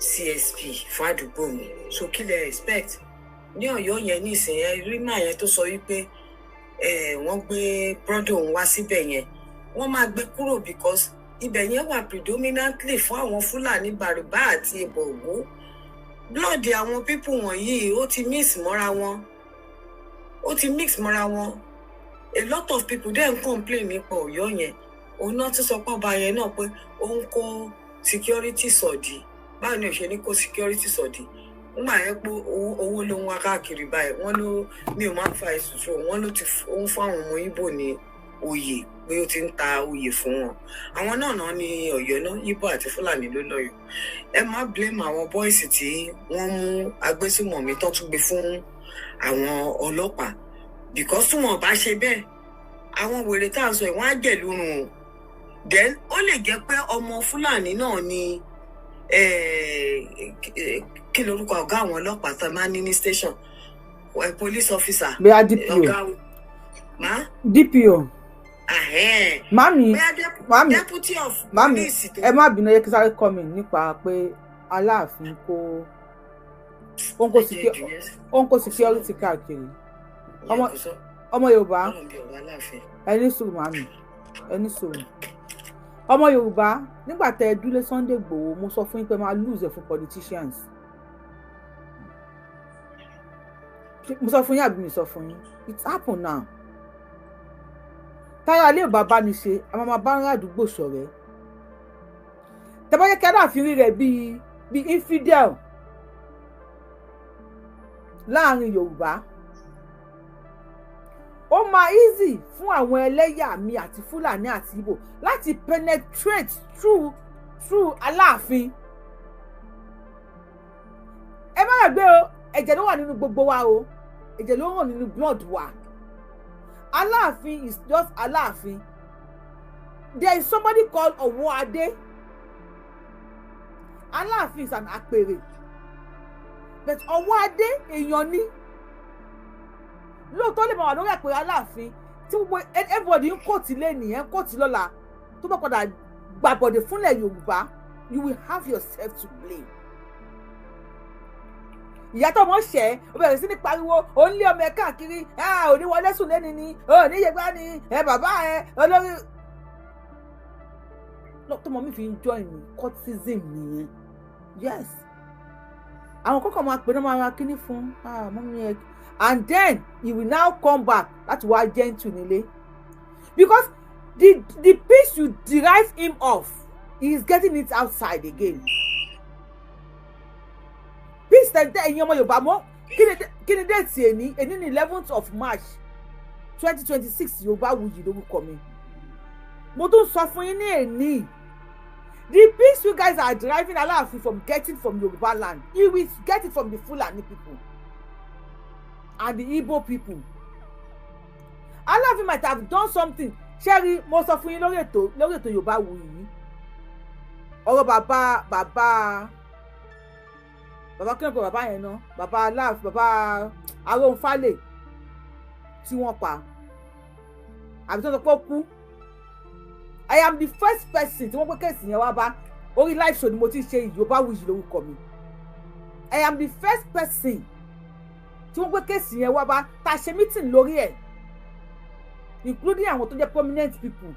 CSP fún àdúgbò mi so kí lẹ expect ní Ọ̀yọ́ yẹn nísìn ẹ rí màá yẹn tó sọ wípé wọ́n gbé brother òun wá síbẹ̀ yẹn wọ́n máa gbé kúrò because ibẹ̀ yẹn wà predominantly fún àwọn Fúlàní Bàrìbá àti Ìgbòho blood àwọn people wọ̀nyí ó ti mix mọ́ra wọn a lot of people dem complain nípa Ọ̀yọ́ yẹn òun náà ti sọ pé ọba yẹn náà pé ó ń kó security sọ̀dí báwo ni ò ṣe ní kó security sọ̀dí wọ́n máa yẹ pé owó ló ń wá káàkiri báyìí wọ́n ló mi ò máa ń fa ìsùsù wọ́n ló ti ń fún àwọn ọmọ Ìgbò ní oyè pé ó ti ń ta oyè fún wọn àwọn náà ní Ọ̀yọ́ náà Ìgbò àti Fúlàní ló lọ́yọ̀ ẹ má blame àwọn bọ́ìsì tí wọ́n mú agbésùmọ̀mí tó tún gbé fún àwọn ọlọ́pàá because tí wọ́n bá ṣe bẹ́ẹ̀ àwọn wèrè tá à ń sọ ẹ̀ wọ́n á jẹ̀ lórun o then ó lè jẹ́ pé ọmọ Fúlàní náà ni kí lorúkọ ọ̀gá àwọn ọlọ́pàá tó máa ní station police officer bí a DPO DPO mami deputy of mami police ẹ má bínú yẹ kí sáré kọ́ mi nípa pé Aláàfin kó ó ń kó security káàkiri ọmọ Yorùbá ẹni sùúrù mami ẹni sùúrù ọmọ Yorùbá nígbà tẹ ẹ dúlé Sunday Igboho mo sọ fún yín pé máa lose fún politicians mo sọ fún yín àbí mi sọ fún yín it happen now táyà ilé bàbá ni ṣe a máa bá ń rà àdúgbò ṣọ̀rẹ́ tẹ́bọ́ yẹ kí Aláàfin rí rẹ̀ bíi infidel láàrin Yorùbá ó máa easy fún àwọn ẹlẹ́yà mi àti Fúlàní àti Ìgbò láti penetrate through Aláàfin. Ẹ má gbàgbé o, ẹ̀jẹ̀ ló wà nínú gbogbo wa o, ẹ̀jẹ̀ ló hàn nínú blood wa. Aláàfin is just Aláàfin. There is somebody called Owóadé. Aláàfin is an àpèrè. But Owóadé èèyàn ni. Lóòótọ́ lè máa wà lórí àpèrè Aláàfin tí gbogbo everybody ń kóòtì lẹ́nìí ẹ̀ ń kóòtì lọ́la tó bá padà gbàbọ̀dẹ̀ fúnlẹ̀ Yorùbá, you will have yourself to blame. Ìyá tó mọ̀ ṣẹ́ ó bẹ̀rẹ̀ sí ní pariwo ó ń lé ọmọ ẹ̀ káàkiri ò ní wọlé sùn lẹ́ni ni ò ní yẹgbá ni bàbá ẹ olórí. Tọmọ mi fi ń join ní cultism nìyẹn. Yes, àwọn kọ́kọ́ máa pè náà máa ra kíní fún mọ́mí ẹ and then he will now come back láti wá gentle nílé because the peace you derive him of he is getting it outside again. Peace tẹ̀tẹ̀ ẹ̀yin ọmọ Yorùbá mọ́ kí ni déètì èní ní 11th of March 2026 Yorùbáwùyí lórúkọ mi. Mo tún sọ fún yín ní èní. The peace you guys are deriving Aláàfin from getting from Yoruba land, he will get it from the Fulani people and the Igbo people. Aláàfin might have done something. Sherry, mo sọ fún yín lórí ètò Yorùbáwùyí. Ọ̀rọ̀ bàbá kí ló pè bàbá yẹn náà? Bàbá Aláàfin, bàbá Arónfálè tí wọ́n pa. Àbí tó sọ pé ó kú. I am the first person tí wọ́n pé kéèsì yẹn wá bá orí live show ni mo ti ń ṣe Yorùbáwùyí lórúkọ mi. I am the first person tí wọ́n pé kéèsì yẹn wá bá ta ṣe meeting lórí ẹ̀ including àwọn tó jẹ́ prominent people.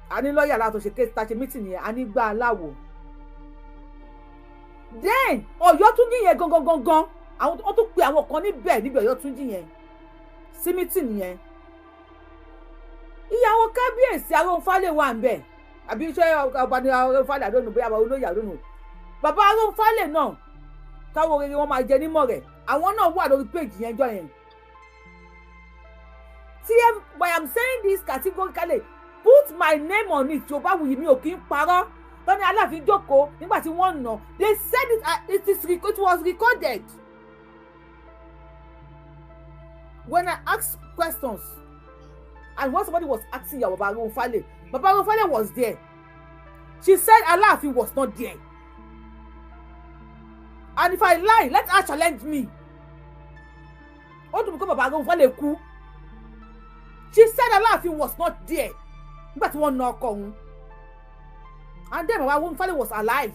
A ní lọ́ọ̀yà láti ṣe kéèsì ta ṣe meeting yẹn a ní gbà aláwọ̀. Then Ọ̀yọ́túnjí yẹn gangan àwọn tó tún pe àwọn kan níbẹ̀ Ọ̀yọ́túnjí yẹn sí meeting yẹn. Ìyàwó kábíyèsí Arónfálè wà ń bẹ̀ àbí iṣẹ́ ọba ní Arónfálè àdónù bóyá àwọn olóyè àdónù bàbá Arónfálè náà táwọn rere wọn máa jẹ nímọ̀ rẹ̀ àwọn náà wà lórí péjì yẹn jọ yẹn. But I am saying this categorically, put my name on it. Yorùbáwùyí mi ò kí ń parọ́ tọ́ni Aláàfin jókòó nígbà tí wọ́n nà they said it was recorded. When I asked questions and when somebody was asking ya Baba Arónfálè was there. She said Aláàfin was not there. And if I lie, let her challenge me. Ó dùn mí kó Baba Arónfálè kú. She said Aláàfin was not there. Nígbà tí wọ́n nà ọkọ òun. And then Baba Arónfálè was alive.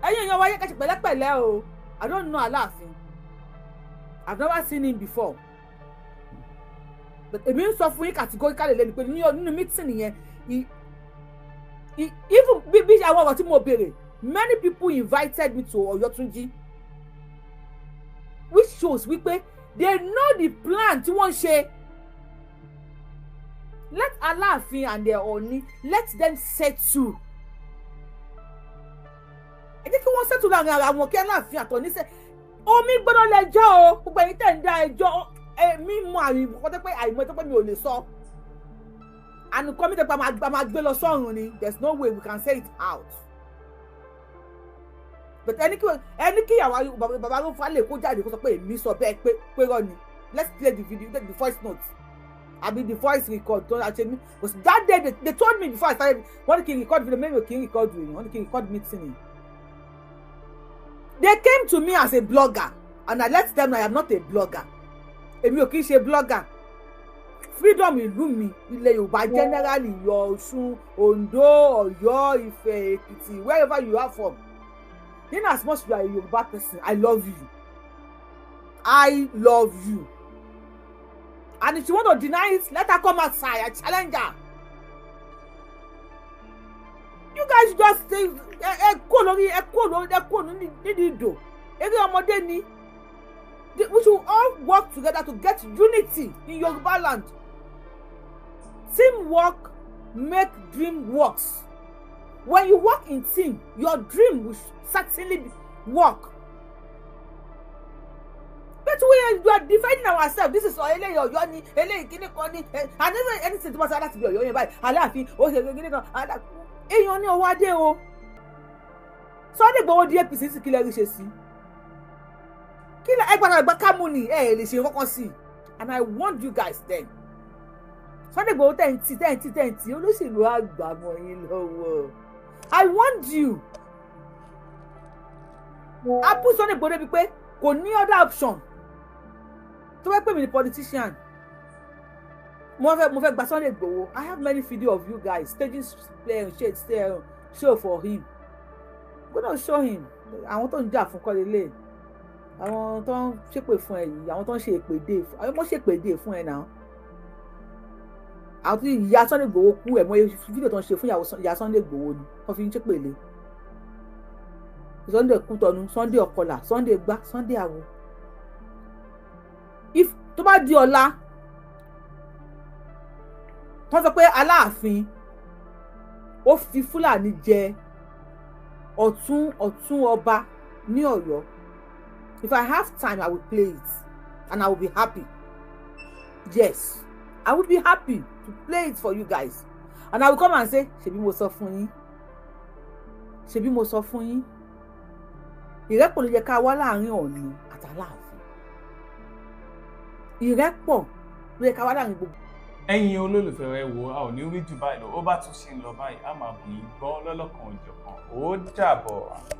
Ẹ̀yin èèyàn wáyé kẹ́sì pẹ̀lẹ́pẹ̀lẹ́ o. I don't know Aláàfin. I've never seen him before. But èmi ń sọ fún yín categorically lẹ́nu pé nínú meeting yẹn even bí àwọn ọ̀rọ̀ tí mo béèrè many people invited me to Ọ̀yọ́túnjí which shows wípé they know the plan tí wọ́n ń ṣe. Let Aláàfin and their Ọọ̀ni let them settle. Ẹ jẹ́ kí wọ́n settle láàrin ara wọn kí Aláàfin àtọ̀ní ṣe omi gbọ́dọ̀ lẹ́jọ́ o gbogbo ẹ̀yin tẹ̀ ń dá ẹjọ́ mi mọ àrùn kọ́tẹ́ pé àìmọ̀ tó pé mi ò lè sọ and kọ́mí tẹ́ pa máa gbé lọ sọ́run ni there is no way we can say it out. But ẹni kí ìyàwó Baba Arónfálè kó jáde kó sọ pé èmi sọ bẹ́ẹ̀ pé rọ ni let's play the video the voice note àbí the voice record tó ṣe mí because that day they told me before I started wọ́n ní kí n record video maybe kí n record video wọ́n ní kí n record meeting. They came to me as a blogger and I let them know I am not a blogger. Èmi ò kì í ṣe blogger. Freedom ìlú mi ilẹ̀ Yorùbá generally your Ọ̀ṣun Ondo Ọ̀yọ́ Ifẹ̀ Èkìtì wherever you are from. In as much as you are a Yoruba person, I love you. I love you. And if you want to deny it, let her come outside. I challenge her. You guys just stay. We should all work together to get unity in Yoruba land. Teamwork make dream works. When you work in team, your dream will certainly work. But we are dividing ourselves. This is Ele Oyoni, Ele Kinekoni, and never anything to matter to be Oyoni by Alafi, or Kinekon. Eyoni Owade o. So they go the APC to kill Erishesi. Kill Egbara Bakamuni, le se won si. And I want you guys then. So they go 10 olóṣèlú àgbà mọ́ yín lọ́wọ́. I want you. I put Sunday Igboho bí pé kò ní other option. To wá pè mí ní politician. Mo fẹ́ gba Sunday Igboho. I have many video of you guys staging show for him. I'm gonna show him. Àwọn tó ń jà fún kọ́lélẹ̀. Àwọn tó ń ṣépè fún ẹ yìí. Àwọn tó ń ṣe èpèdè. Àwọn mo ṣèpèdè fún ẹ náà. Àwọn tí ìyá Sunday Igboho kú ẹ̀ mọ́ fídíò tó ń ṣe fún ìyá Sunday Igboho ni wọ́n fi ń ṣépèlé. Sunday Kútọ̀nù, Sunday Ọ̀kọlà, Sunday Gbá, Sunday Àwo. If tó bá di ọ̀la wọ́n sọ pé Aláàfin ó fi Fúlàní jẹ ọ̀tún ọba ní Ọ̀yọ́. If I have time, I will play it and I will be happy. Yes, I will be happy to play it for you guys. And I will come and say, ṣebí mo sọ fún yín. Ṣebí mo sọ fún yín. Ìrẹ́pọ̀ ló yẹ ká wá láàrin Ọọ̀ni àti Aláàfin. Ìrẹ́pọ̀ ló yẹ ká wá láàrin gbogbo. Ẹ̀yin olólùfẹ́ ẹ wò a ò ní rí jù báyìí lọ. Ó bá tún ṣe ń lọ báyìí, a máa bù yín gbọ́ lọ́lọ́kan òjọ̀kan. Ó dàbọ̀.